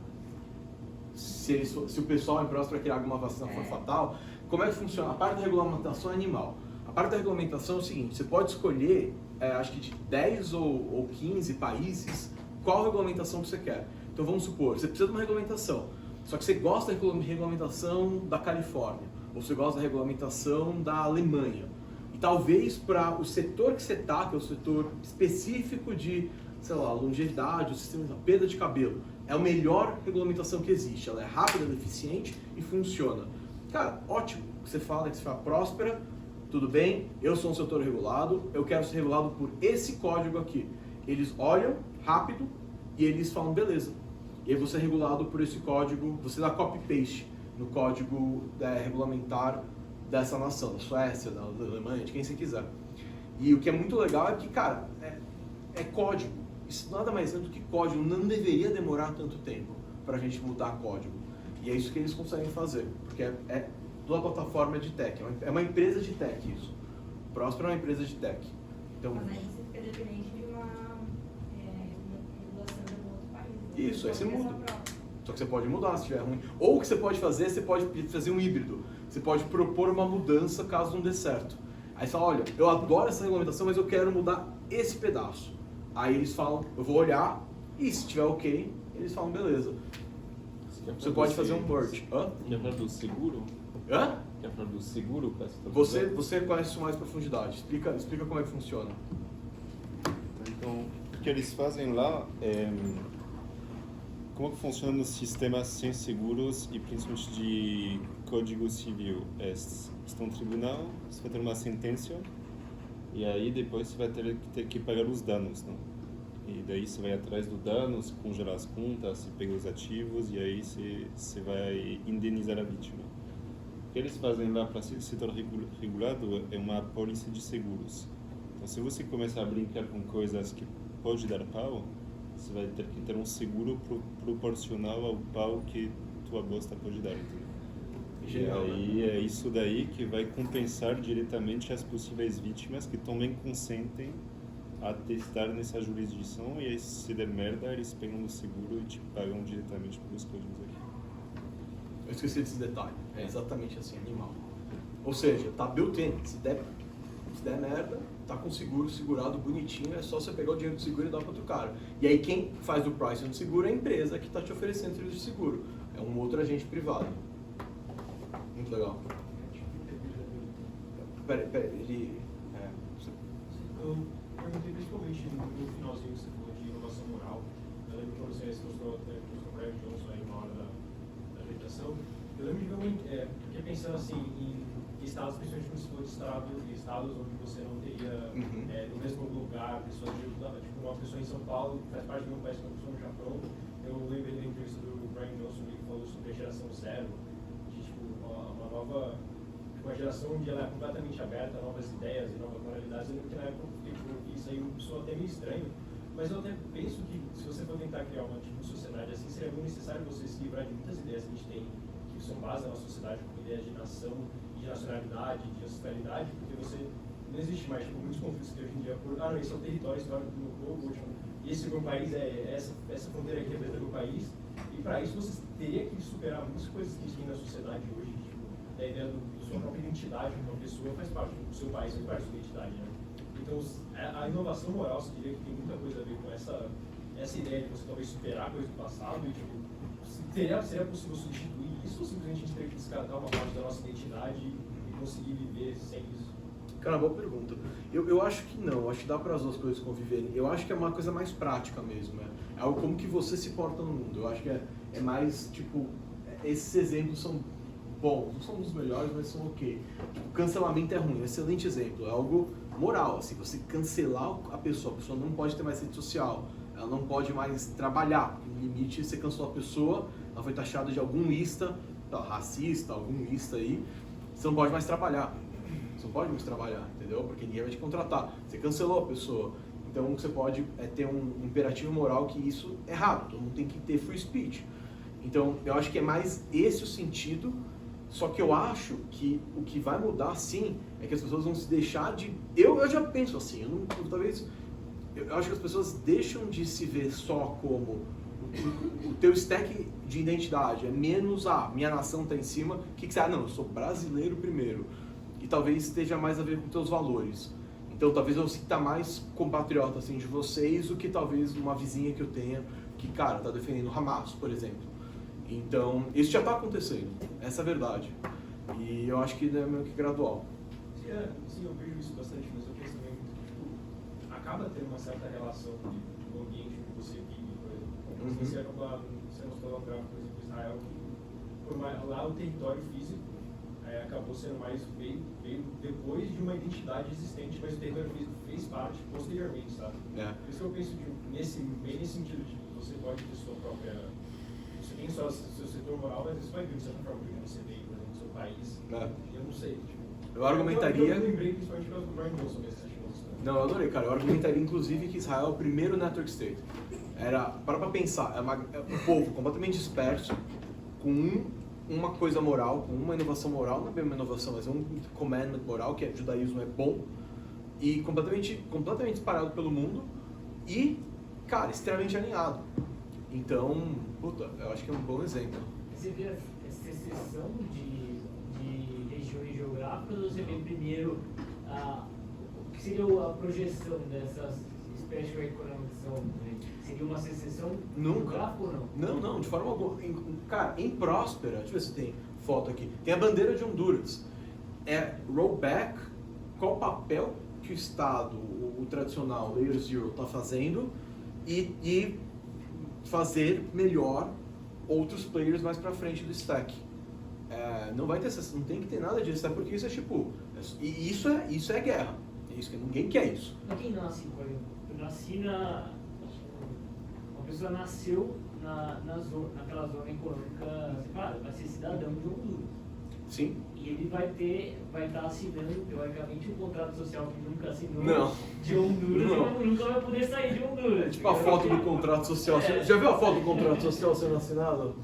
a isso? Se o pessoal em Próspera criar alguma vacina for fatal, como é que funciona? A parte da regulamentação é animal. A parte da regulamentação é o seguinte, você pode escolher, acho que de 10 ou 15 países, qual regulamentação que você quer. Então vamos supor, você precisa de uma regulamentação, só que você gosta da regulamentação da Califórnia, ou você gosta da regulamentação da Alemanha. E talvez para o setor que você está, que é o setor específico de, sei lá, longevidade, o sistema de perda de cabelo, é a melhor regulamentação que existe. Ela é rápida, ela é eficiente e funciona. Cara, ótimo. Você fala Próspera, tudo bem, eu sou um setor regulado, eu quero ser regulado por esse código aqui. Eles olham rápido e eles falam, beleza. E aí você é regulado por esse código, você dá copy-paste no código regulamentar dessa nação, da Suécia, da Alemanha, de quem você quiser. E o que é muito legal é que, cara, é código. Isso nada mais é do que código. Não deveria demorar tanto tempo para a gente mudar código. E é isso que eles conseguem fazer, porque é toda a plataforma de tech. É uma empresa de tech isso. Próspera é uma empresa de tech. Então, mas aí você fica dependente de uma regulação de algum outro país. Né? Isso, aí você muda. Só que você pode mudar se estiver ruim. Ou o que você pode fazer um híbrido. Você pode propor uma mudança caso não dê certo. Aí você fala, olha, eu adoro essa regulamentação, mas eu quero mudar esse pedaço. Aí eles falam, eu vou olhar, e se estiver ok, eles falam, beleza. Você pode fazer um purge. Hã? Quer falar do seguro? Hã? Quer falar do seguro? Você conhece isso mais profundidade. Explica como é que funciona. Então, o que eles fazem lá é... Como que funciona os sistemas sem seguros e principalmente de código civil? Está no tribunal, você vai ter uma sentença e aí depois você vai ter que pagar os danos, não? E daí você vai atrás do dano, você congela as contas, você pega os ativos e aí você vai indenizar a vítima. O que eles fazem lá para o setor regulado é uma apólice de seguros. Então, se você começar a brincar com coisas que pode dar pau, você vai ter que ter um seguro proporcional ao pau que tua bosta pode dar, entendeu? Genial, E aí é isso daí que vai compensar diretamente as possíveis vítimas que também consentem a testar nessa jurisdição, e aí se der merda eles pegam no seguro e te pagam diretamente pelos códigos aqui. Eu esqueci desse detalhe. É exatamente assim, animal. Ou seja, tá built-in. Se der merda, tá com seguro segurado bonitinho, é só você pegar o dinheiro do seguro e dar para outro cara. E aí quem faz o pricing do seguro é a empresa que está te oferecendo o serviço de seguro. É um outro agente privado. Muito legal. Peraí, ele... Eu perguntei principalmente no finalzinho que você falou de inovação moral. Eu lembro que quando você mostrou o Brian Johnson aí na hora da legislação. Eu lembro de ver porque pensando assim em estados, principalmente quando você falou de estados onde você não teria no mesmo lugar pessoas tipo uma pessoa em São Paulo que faz parte do meu país, uma pessoa no Japão. Eu lembrei da entrevista do Brian Johnson que falou sobre a geração zero, de tipo uma nova, uma geração onde ela é completamente aberta a novas ideias e novas moralidades. Eu lembro que na época isso aí soa até meio estranho, mas eu até penso que se você for tentar criar uma tipo de sociedade assim, seria muito necessário você se livrar de muitas ideias que a gente tem, que são base da nossa sociedade, como ideias de nação, de nacionalidade, de ancestralidade, porque você não existe mais tipo, muitos conflitos que hoje em dia por esse é o território histórico do meu povo, tipo, esse meu país essa fronteira aqui é dentro do meu país, e para isso você teria que superar muitas coisas que a gente tem na sociedade hoje, tipo, da ideia da sua própria identidade, uma pessoa faz parte do seu país, faz parte da sua identidade, né? Então, a inovação moral, você diria que tem muita coisa a ver com essa ideia de você talvez superar coisas do passado e, tipo, seria possível substituir isso ou simplesmente a gente teria que descartar uma parte da nossa identidade e conseguir viver sem isso? Cara, boa pergunta. Eu acho que não, acho que dá para as duas coisas conviverem. Eu acho que é uma coisa mais prática mesmo, é algo como que você se porta no mundo. Eu acho que é mais, tipo, esses exemplos são bons, não são os melhores, mas são ok. Tipo, cancelamento é ruim, excelente exemplo, é algo moral, assim, você cancelar a pessoa não pode ter mais rede social, ela não pode mais trabalhar, no limite você cancelou a pessoa, ela foi taxada de algum ista, racista, algum ista aí, você não pode mais trabalhar, entendeu? Porque ninguém vai te contratar, você cancelou a pessoa, então você pode ter um imperativo moral que isso é errado, todo mundo tem que ter free speech. Então eu acho que é mais esse o sentido. Só que eu acho que o que vai mudar, sim, é que as pessoas vão se deixar de... Eu já penso assim, eu acho que as pessoas deixam de se ver só como o teu stack de identidade, é menos, minha nação está em cima, o que você... não, eu sou brasileiro primeiro. E talvez esteja mais a ver com teus valores. Então talvez eu sinta mais compatriota assim, de vocês do que talvez uma vizinha que eu tenha, que, cara, está defendendo Hamas, por exemplo. Então, isso já está acontecendo, essa é a verdade. E eu acho que é meio que gradual. Sim, eu vejo isso bastante, mas eu penso também que tipo, acaba tendo uma certa relação com o ambiente que você vive, por exemplo. Você acaba, você mostrou por exemplo, Israel, que por lá o território físico acabou sendo mais, veio depois de uma identidade existente, mas o território físico fez parte posteriormente, sabe? Por isso que eu penso bem nesse sentido, de você pode ter sua própria... Você tem só seu setor moral, mas isso vai vir de certa forma que você veio, por exemplo, do seu país. Eu não sei. Tipo, eu argumentaria... Eu lembrei principalmente do Brian Johnson mesmo. Não, eu adorei, cara. Eu argumentaria, inclusive, que Israel é o primeiro network state. Para pensar, um povo completamente disperso, com uma coisa moral, com uma inovação moral, não é bem uma inovação, mas é um commandment moral, que judaísmo é bom, e completamente disparado pelo mundo, e, cara, extremamente alinhado. Então, eu acho que é um bom exemplo. Você vê essa exceção de regiões geográficas ou você vê primeiro o que seria a projeção dessas Special Economic Zones? Seria uma secessão geográfica ou não? Não, de forma alguma. Cara, em Próspera, deixa eu ver se tem foto aqui, tem a bandeira de Honduras. Rollback, qual o papel que o Estado, o tradicional Layer Zero, está fazendo e fazer melhor outros players mais pra frente do stack. Não vai ter, não tem que ter nada disso, até porque isso é tipo, isso é guerra. Isso que ninguém quer isso. Mas quem nasce, por exemplo? Eu nasci uma pessoa nasceu naquela zona econômica separada, vai ser cidadão de Honduras. Sim. E ele vai estar assinando, teoricamente, um contrato social que nunca assinou Não. de Honduras Não. e nunca vai poder sair de Honduras. Tipo a foto do contrato social. Você já viu a foto do contrato social sendo assinado?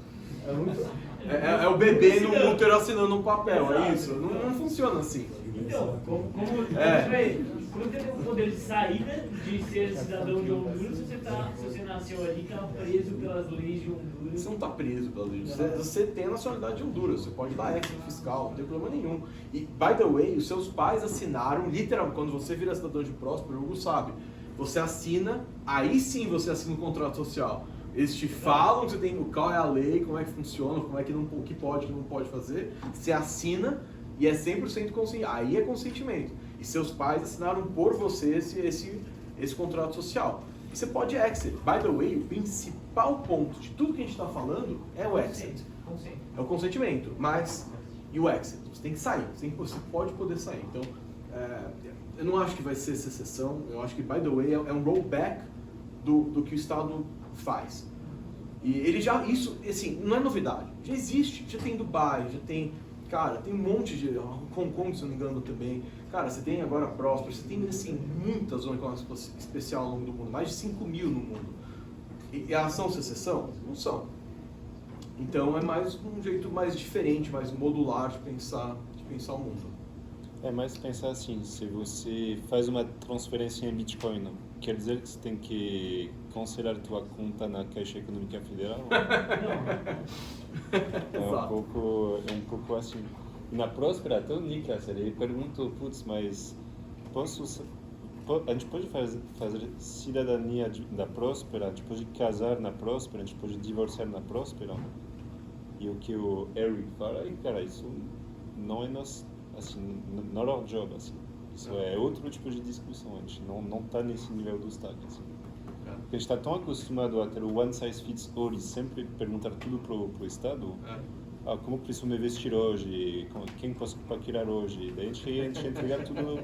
É muito... É o bebê no útero assinando um papel, é isso? Não funciona assim. Então, como É. quando você tem o poder de saída de ser cidadão de Honduras, se você nasceu ali, está preso pelas leis de Honduras. Você não está preso pela lei. Você tem a nacionalidade de Honduras, você pode dar extra fiscal, não tem problema nenhum. E, by the way, os seus pais assinaram, literalmente, quando você vira cidadão de Próspero, o Hugo sabe, você assina, aí sim você assina um contrato social. Eles te falam que você tem, qual é a lei, como é que funciona, como é que não, o que pode e não pode fazer. Você assina e é 100% consciente. Aí é consentimento. E seus pais assinaram por você esse contrato social. E você pode exit. By the way, o principal ponto de tudo que a gente está falando é o exit. É o consentimento. Mas, e o exit? Você tem que sair. Você pode poder sair. Então, eu não acho que vai ser essa exceção. Eu acho que, by the way, é um rollback do que o Estado faz. E ele já, isso, assim, não é novidade. Já existe. Já tem Dubai, já tem... Cara, tem um monte de... Hong Kong, se não me engano, também. Cara, você tem agora Próspero, você tem, assim, muitas zonas econômicas especiais ao longo do mundo. Mais de 5 mil no mundo. E elas são secessão? Não são. Então, é mais um jeito mais diferente, mais modular de pensar o mundo. É mais pensar assim, se você faz uma transferência em Bitcoin, quer dizer que você tem que cancelar tua conta na Caixa Econômica Federal? É um pouco assim. E na Próspera, até o Nicolas, ele perguntou, putz, mas a gente pode fazer cidadania da Próspera, a gente pode casar na Próspera, a gente pode divorciar na Próspera? E o que o Eric fala, cara, isso não é nosso, assim, not our job, assim. Isso é outro tipo de discussão, a gente não está nesse nível do destaque, assim. Porque a gente está tão acostumado a ter o one size fits all e sempre perguntar tudo pro Estado. Como preciso me vestir hoje, quem posso paquerar hoje. Daí a gente entregar tudo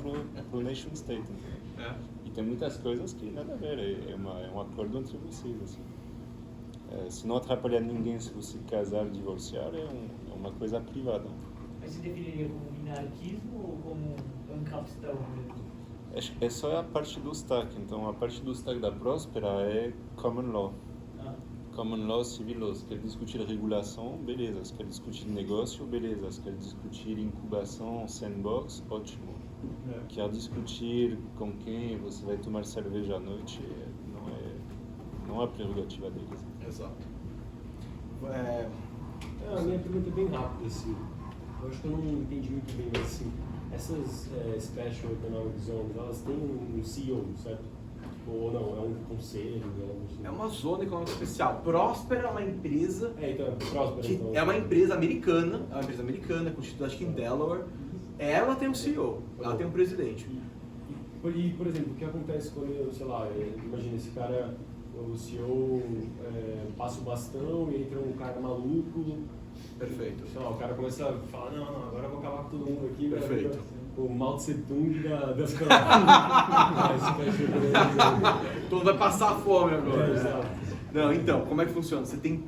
pro nation state. E tem muitas coisas que nada a ver, é um acordo entre vocês. Assim. Se não atrapalhar ninguém se você casar e divorciar, é uma coisa privada. Mas você definiria como minarquismo ou como ancapistão mesmo? É só a parte do stack. Então a parte do stack da Próspera é common law. Common law, civil law. Se quer discutir regulação, beleza. Se quer discutir negócio, beleza. Se quer discutir incubação, sandbox, ótimo. Quer discutir com quem você vai tomar cerveja à noite, não é prerrogativa deles. Exato. A minha pergunta é bem rápida, assim. Eu acho que eu não entendi muito bem, mas assim, essas Special Economic Zones, elas têm um CEO, certo? Ou não, é um conselho, assim. É uma zona econômica especial. Próspera é uma empresa... Então, Próspera, então. É uma empresa americana, constituída acho que em Delaware. Ela tem um CEO, ela tem um presidente. E, por exemplo, o que acontece quando, sei lá, imagina esse cara, o CEO passa o bastão e entra um cara maluco. Perfeito. Sei lá, o cara começa a falar, não, agora eu vou acabar com todo mundo aqui. Perfeito. O Mao Tse Tung das Todo mundo vai passar fome agora. Exato. Não, então, como é que funciona? Você tem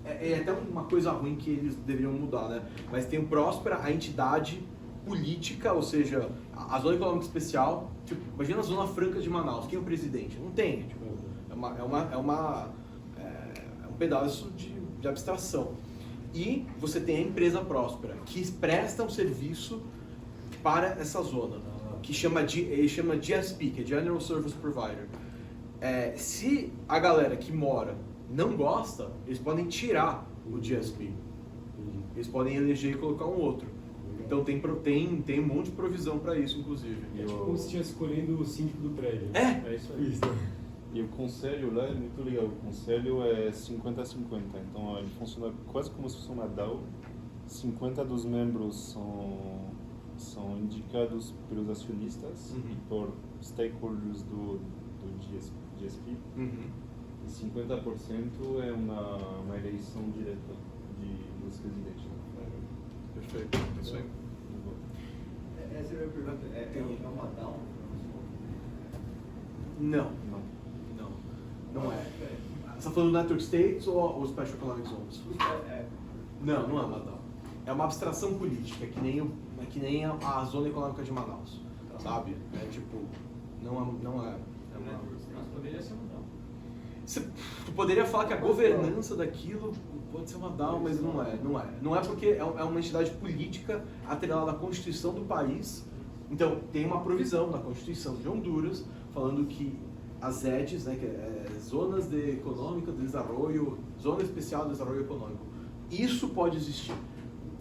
é até uma coisa ruim que eles deveriam mudar, né? Mas tem o Próspera, a entidade política, ou seja, a zona econômica especial. Tipo, imagina a Zona Franca de Manaus. Quem é o presidente? Não tem. Tipo, é um pedaço de abstração. E você tem a empresa Próspera, que presta um serviço para essa zona, que ele chama GSP, que é General Service Provider. Se a galera que mora não gosta, eles podem tirar o GSP. Eles podem eleger e colocar um outro. Então tem um monte de provisão para isso, inclusive. É tipo como se estivesse escolhendo o síndico do prédio. É isso aí. E o conselho lá é muito legal. O conselho é 50-50. Então ele funciona quase como se fosse uma DAO. 50 dos membros são indicados pelos acionistas e por stakeholders do GSP. E 50% é uma eleição direta dos residentes. Perfeito, é isso aí. Essa é a minha pergunta. É uma DAO? Não é. Você está falando do Network States ou Special Economic Zones? Não é uma DAO. é uma abstração política, é que nem a Zona Econômica de Manaus, sabe? É tipo, não é uma... Mas poderia ser um não. Tu poderia falar que a governança daquilo pode ser uma DAO, mas não é. Não é porque é uma entidade política atrelada à Constituição do país. Então, tem uma provisão na Constituição de Honduras falando que as ZEDs, né, que é Zonas de Econômica de Desenvolvimento, Zona Especial de Desenvolvimento Econômico, isso pode existir.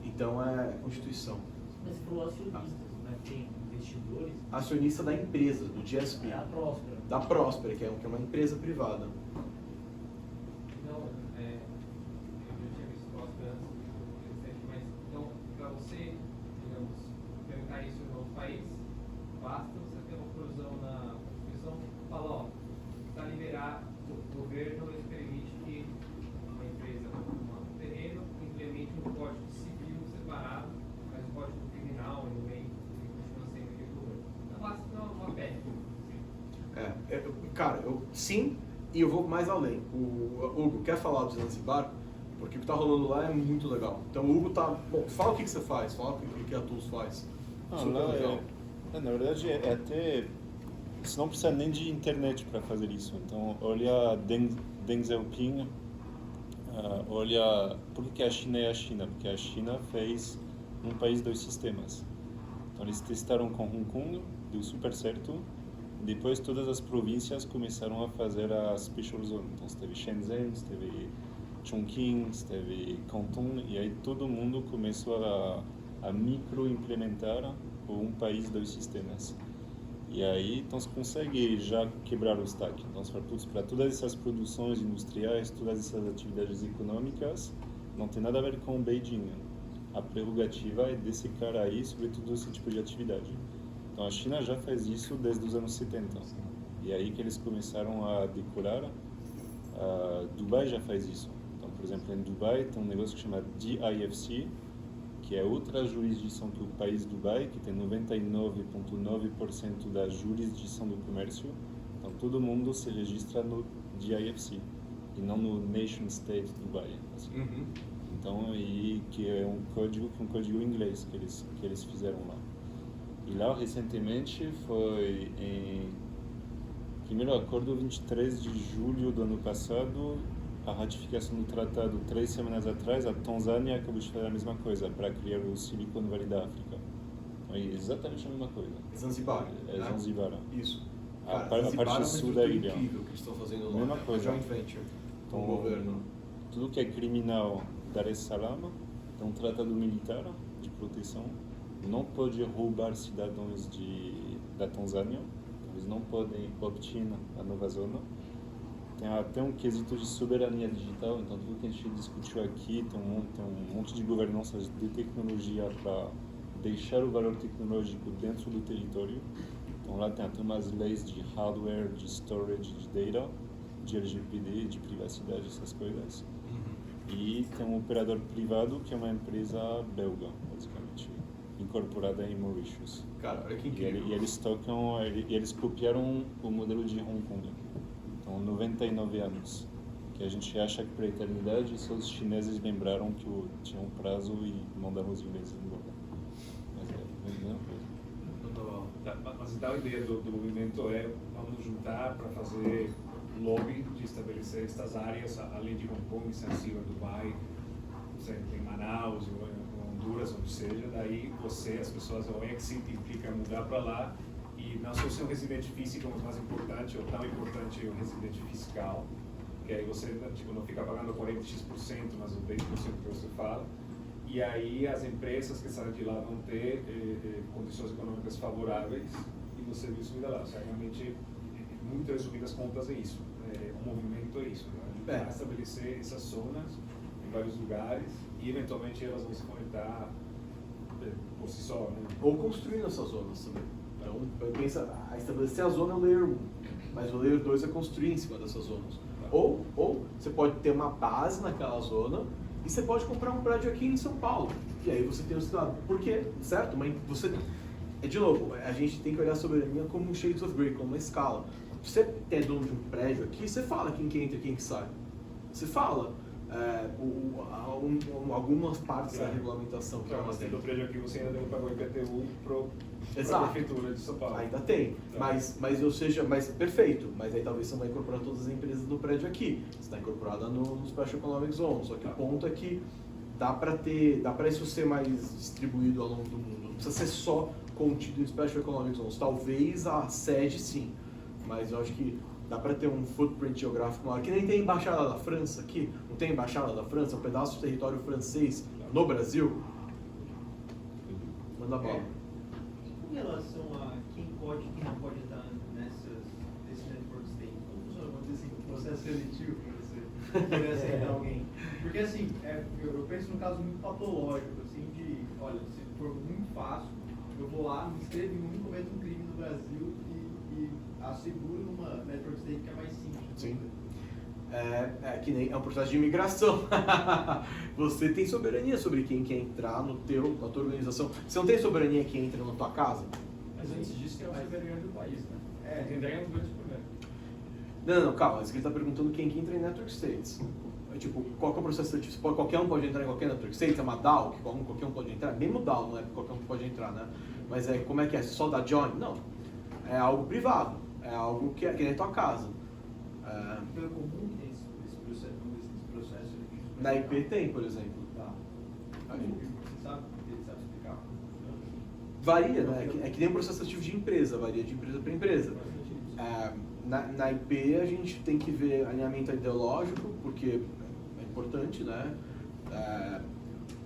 Então, é Constituição. Mas se for acionistas, né? Tem investidores. Acionista da empresa, do GSP. É a Próspera. Da Próspera, que é uma empresa privada. Então, eu já tinha visto Próspera antes, mas então, para você, digamos, implementar isso em outro país, basta você ter uma provisão na Constituição que fala, ó, para liberar, o governo ele permite que uma empresa com um terreno implemente um código civil separado, mas um código criminal no meio que continua sendo aquele governo. Então basta uma PEC. Cara, sim, e eu vou mais além. O Hugo, quer falar do Zanzibar? Porque o que tá rolando lá é muito legal. Então o Hugo tá... Bom, fala o que você faz, fala o que a Tools faz. Super legal. Na verdade, é até... Você não precisa nem de internet para fazer isso. Então, olha Deng Xiaoping, olha... Por que a China é a China? Porque a China fez um país, dois sistemas. Então, eles testaram com Hong Kong, deu super certo. Depois, todas as províncias começaram a fazer a Special Zone. Então, teve Shenzhen, teve Chongqing, teve Canton, e aí todo mundo começou a micro-implementar um país, dois sistemas. E aí, então, você consegue já quebrar o stack. Então, para todas essas produções industriais, todas essas atividades econômicas, não tem nada a ver com Beijing. A prerrogativa é desse cara aí, sobretudo esse tipo de atividade. Então, a China já faz isso desde os anos 70. E aí que eles começaram a decolar. Dubai já faz isso. Então, por exemplo, em Dubai tem um negócio que chama DIFC, que é outra jurisdição que o país Dubai, que tem 99,9% da jurisdição do comércio. Então, todo mundo se registra no DIFC e não no Nation State Dubai. Assim. Então, e que é um código inglês que eles fizeram lá. E lá, recentemente, foi em primeiro acordo, 23 de julho do ano passado, a ratificação do tratado 3 semanas atrás, a Tanzânia acabou de fazer a mesma coisa para criar o Silicon Valley da África. Então, é exatamente a mesma coisa. Zanzibar. É Zanzibar. Isso. A Cara, parte sul da ilha. Incrível que eles estão fazendo lá. Mesma coisa. Joint venture com o governo. Tudo que é criminal, Dar es Salaam, tem um tratado militar de proteção. Não pode roubar cidadãos da Tanzânia, eles não podem opt-in a nova zona. Tem até um quesito de soberania digital, então tudo que a gente discutiu aqui tem um monte de governanças de tecnologia para deixar o valor tecnológico dentro do território. Então lá tem até umas leis de hardware, de storage, de data, de LGPD, de privacidade, essas coisas. E tem um operador privado que é uma empresa belga, basicamente, incorporada em Mauritius. Cara, olha que incrível. E eles copiaram o modelo de Hong Kong. Então, 99 anos. Que a gente acha que para a eternidade, só os chineses lembraram que tinha um prazo e mandaram os ingleses embora. Mas é a mesma coisa. Mas então a ideia do movimento é vamos juntar para fazer lobby de estabelecer estas áreas, além de Hong Kong, Zanzibar, Dubai, em Manaus, em Honduras, onde seja. Daí as pessoas, o exit implica mudar para lá e não só ser um residente físico, mas mais importante, ou tão importante, o residente fiscal, que aí você não fica pagando 40x%, mas o 10% que você fala. E aí as empresas que saem de lá vão ter condições econômicas favoráveis e o serviço vida lá. Realmente, muito resumidas contas, é isso. O movimento é isso. Né? A gente vai estabelecer essas zonas em vários lugares e eventualmente elas vão se conectar por si só. Né? Ou construir essas zonas também. Então, pensa, estabelecer a zona é o Layer 1, mas o Layer 2 é construir em cima dessas zonas. Ou você pode ter uma base naquela zona e você pode comprar um prédio aqui em São Paulo. E aí você tem o cidadão. Por quê? Certo? Mas você... De novo, a gente tem que olhar a soberania como um shades of grey, como uma escala. Se você é dono de um prédio aqui, você fala quem que entra e quem que sai. Você fala. algumas partes da regulamentação que Então, ela mas tem. dentro do prédio aqui você ainda tem que pagar o IPTU para a Exato. Prefeitura de São Paulo. Ainda tem, Tá. mas perfeito, mas aí talvez você não vai incorporar todas as empresas do prédio aqui, você está incorporada no Special Economic Zone, só que o ponto é que dá para isso ser mais distribuído ao longo do mundo, não precisa ser só contido em Special Economic Zones, talvez a sede sim, mas eu acho que dá para ter um footprint geográfico maior, que nem tem embaixada da França aqui, não tem embaixada da França, um pedaço de território francês no Brasil, manda bola. Com relação a quem pode e quem não pode estar nesse network state, como funciona, vamos dizer assim, o processo seletivo para você querer aceitar alguém? Porque assim, eu penso num caso muito patológico, assim, de, olha, se for muito fácil, eu vou lá, me inscrevo em um, cometo um crime no Brasil e asseguro numa network state que é mais simples. Sim. Que nem é um processo de imigração. Você tem soberania sobre quem quer entrar na tua organização. Você não tem soberania quem entra na tua casa? Mas antes disso, tem a soberania do país, né? Entenderem os dois primeiro. Não, calma. Mas ele está perguntando quem que entra em Network States. Tipo, qual que é o processo seletivo? Qualquer um pode entrar em qualquer Network State? É uma DAO que qualquer um pode entrar? Mesmo DAO não é qualquer um que pode entrar, né? Mas como é que é? Só da join? Não. É algo privado. É algo que é na tua casa. Então é comum que tem esse processo seletivo? Na IP tem, por exemplo. Tá. Aí. Você sabe explicar? Varia, né? É que nem um processo seletivo de empresa, varia de empresa para empresa. Na IP a gente tem que ver alinhamento ideológico, porque é importante, né?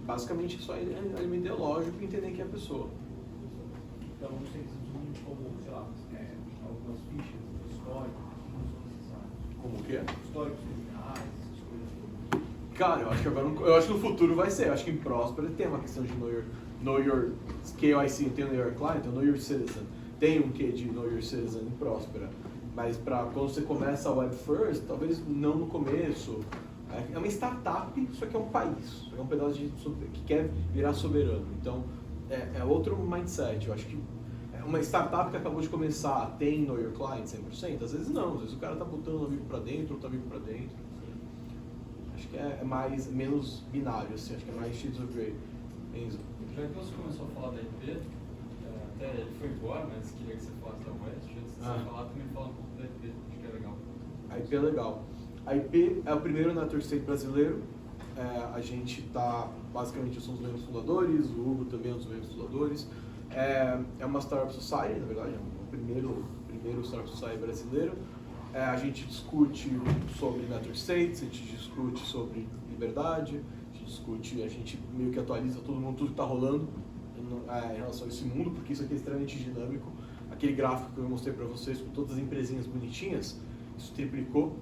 Basicamente só alinhamento ideológico e entender quem é a pessoa. Então vocês usam como, sei lá, algumas fichas, históricos, que não são necessários. Como o quê? Históricos criminais, essas coisas todas. Cara, eu acho que no futuro vai ser. Eu acho que em Próspera tem uma questão de know your KYC, tem o Know Your Client, tem o Know Your Citizen. Tem um quê de Know Your Citizen em Próspera. Mas quando você começa a Web First, talvez não no começo. É uma startup, só que é um país. Só que é um pedaço que quer virar soberano. Então, é outro mindset. Eu acho que uma startup que acabou de começar tem Know Your Client 100%? Às vezes não. Às vezes o cara tá botando um amigo pra dentro, outro amigo pra dentro. Acho que é menos binário, assim. Acho que é mais shades of grey. Enzo. Já que você começou a falar da IP, até ele foi embora, mas queria que você falasse da West. Antes de você falar, também fala um pouco da IP. Acho que é legal. A IP é legal. A IP é o primeiro Network State brasileiro. A gente tá, basicamente, eu sou um dos membros fundadores, o Hugo também é um dos membros fundadores. É uma Startup Society, na verdade, é o primeiro Startup Society brasileiro. A gente discute sobre Network States, a gente discute sobre liberdade, a gente meio que atualiza todo mundo, tudo que está rolando em relação a esse mundo, porque isso aqui é extremamente dinâmico. Aquele gráfico que eu mostrei para vocês com todas as empresinhas bonitinhas, isso triplicou.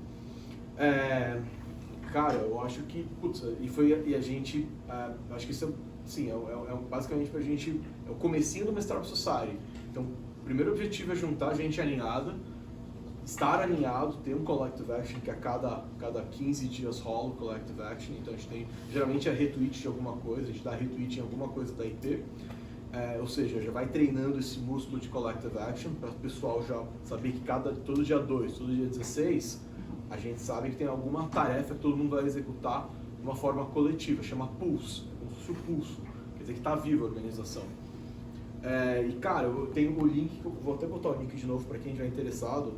Cara, eu acho que, a gente, acho que isso sim, basicamente pra gente, é o comecinho de uma Startup Society. Então, o primeiro objetivo é juntar gente alinhada, estar alinhado, ter um Collective Action que a cada 15 dias rola o Collective Action, então a gente tem, geralmente é retweet de alguma coisa, a gente dá retweet em alguma coisa da IP, ou seja, já vai treinando esse músculo de Collective Action para o pessoal já saber que todo dia 2, todo dia 16, a gente sabe que tem alguma tarefa que todo mundo vai executar de uma forma coletiva, chama Pulse, como se fosse o pulso, quer dizer que está viva a organização. E cara, eu tenho o link, vou até botar o link de novo para quem já é interessado.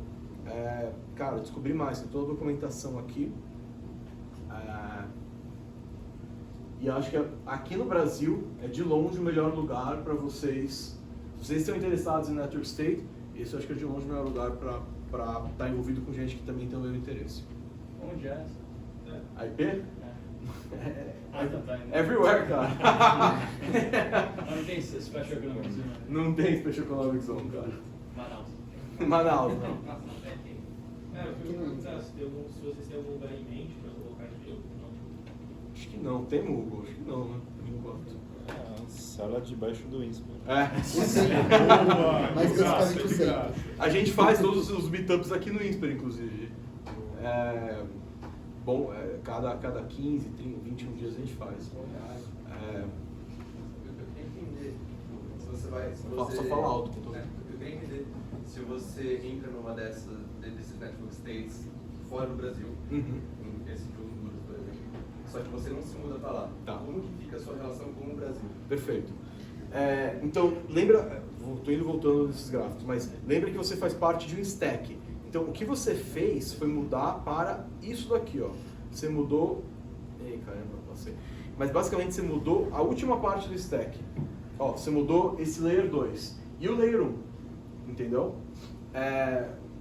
Cara, eu descobri mais, tem toda a documentação aqui. E eu acho que aqui no Brasil é de longe o melhor lugar para vocês. Se vocês estão interessados em Network State, esse eu acho que é de longe o melhor lugar para estar envolvido com gente que também tem o mesmo interesse. Onde é essa? A IP? Tá. Everywhere, cara. Não tem Special Economic Zone? Não tem Special Economic Zone, cara. Manaus, não. Eu queria perguntar se vocês têm algum lugar em mente para colocar de jogo. Acho que não, tem Google, acho que não, né? Por enquanto. Sala debaixo do INSPER. Mas basicamente o centro. A gente faz todos os meetups aqui no INSPER, inclusive. Cada 15, 30, 21 dias a gente faz. Eu queria entender se você vai... Só fala alto. Eu queria entender se você entra numa desses network states fora do Brasil, em esse jogo, por exemplo, só que você não se muda para lá. Tá. Como que fica a sua relação com o Brasil? Perfeito. Então, lembra, estou indo voltando nesses gráficos, mas lembra que você faz parte de um stack. Então, o que você fez foi mudar para isso daqui, ó. Você mudou... Ei, caramba, passei. Mas basicamente você mudou a última parte do stack. Ó, você mudou esse layer 2 e o layer 1, entendeu?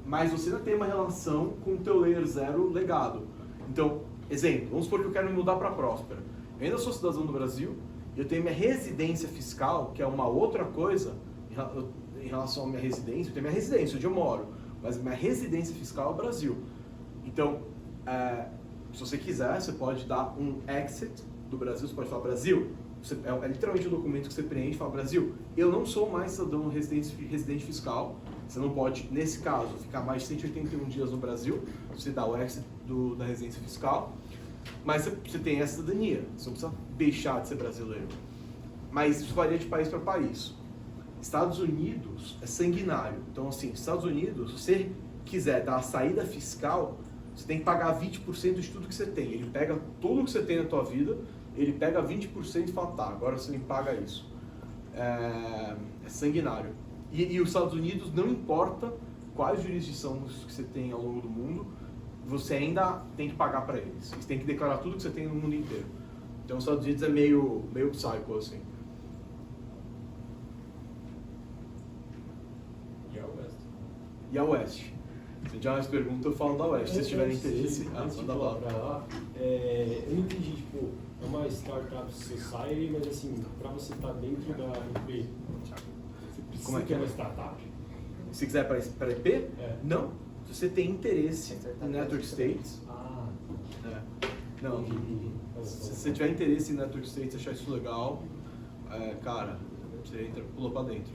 Mas você ainda tem uma relação com o teu layer 0 legado. Então, exemplo, vamos supor que eu quero me mudar para Próspera. Eu ainda sou cidadão do Brasil e eu tenho minha residência fiscal, que é uma outra coisa em relação à minha residência. Eu tenho minha residência, onde eu moro, mas minha residência fiscal é o Brasil. Então, se você quiser, você pode dar um exit do Brasil, você pode falar Brasil, é literalmente um documento que você preenche e fala Brasil, eu não sou mais cidadão residente fiscal, você não pode, nesse caso, ficar mais de 181 dias no Brasil, você dá o exit da residência fiscal, mas você tem essa cidadania, você não precisa deixar de ser brasileiro. Mas isso varia de país para país. Estados Unidos é sanguinário, então assim, Estados Unidos, se você quiser dar a saída fiscal, você tem que pagar 20% de tudo que você tem. Ele pega tudo que você tem na tua vida, ele pega 20% e fala, tá, agora você me paga isso. É sanguinário. E os Estados Unidos, não importa quais jurisdições que você tem ao longo do mundo, você ainda tem que pagar para eles. Você tem que declarar tudo que você tem no mundo inteiro. Então os Estados Unidos é meio psycho, assim. E a Oeste? Se já mais pergunta, eu falo da Oeste. Se vocês tiverem interesse, manda lá. Eu não entendi, tipo, é uma startup society, mas assim, para você estar dentro da EP, você precisa Como é que é? uma startup? Se quiser para EP? Não. Se você tem interesse em Network States... Não. Se você tiver interesse em Network States, achar isso legal, cara, você pula para dentro.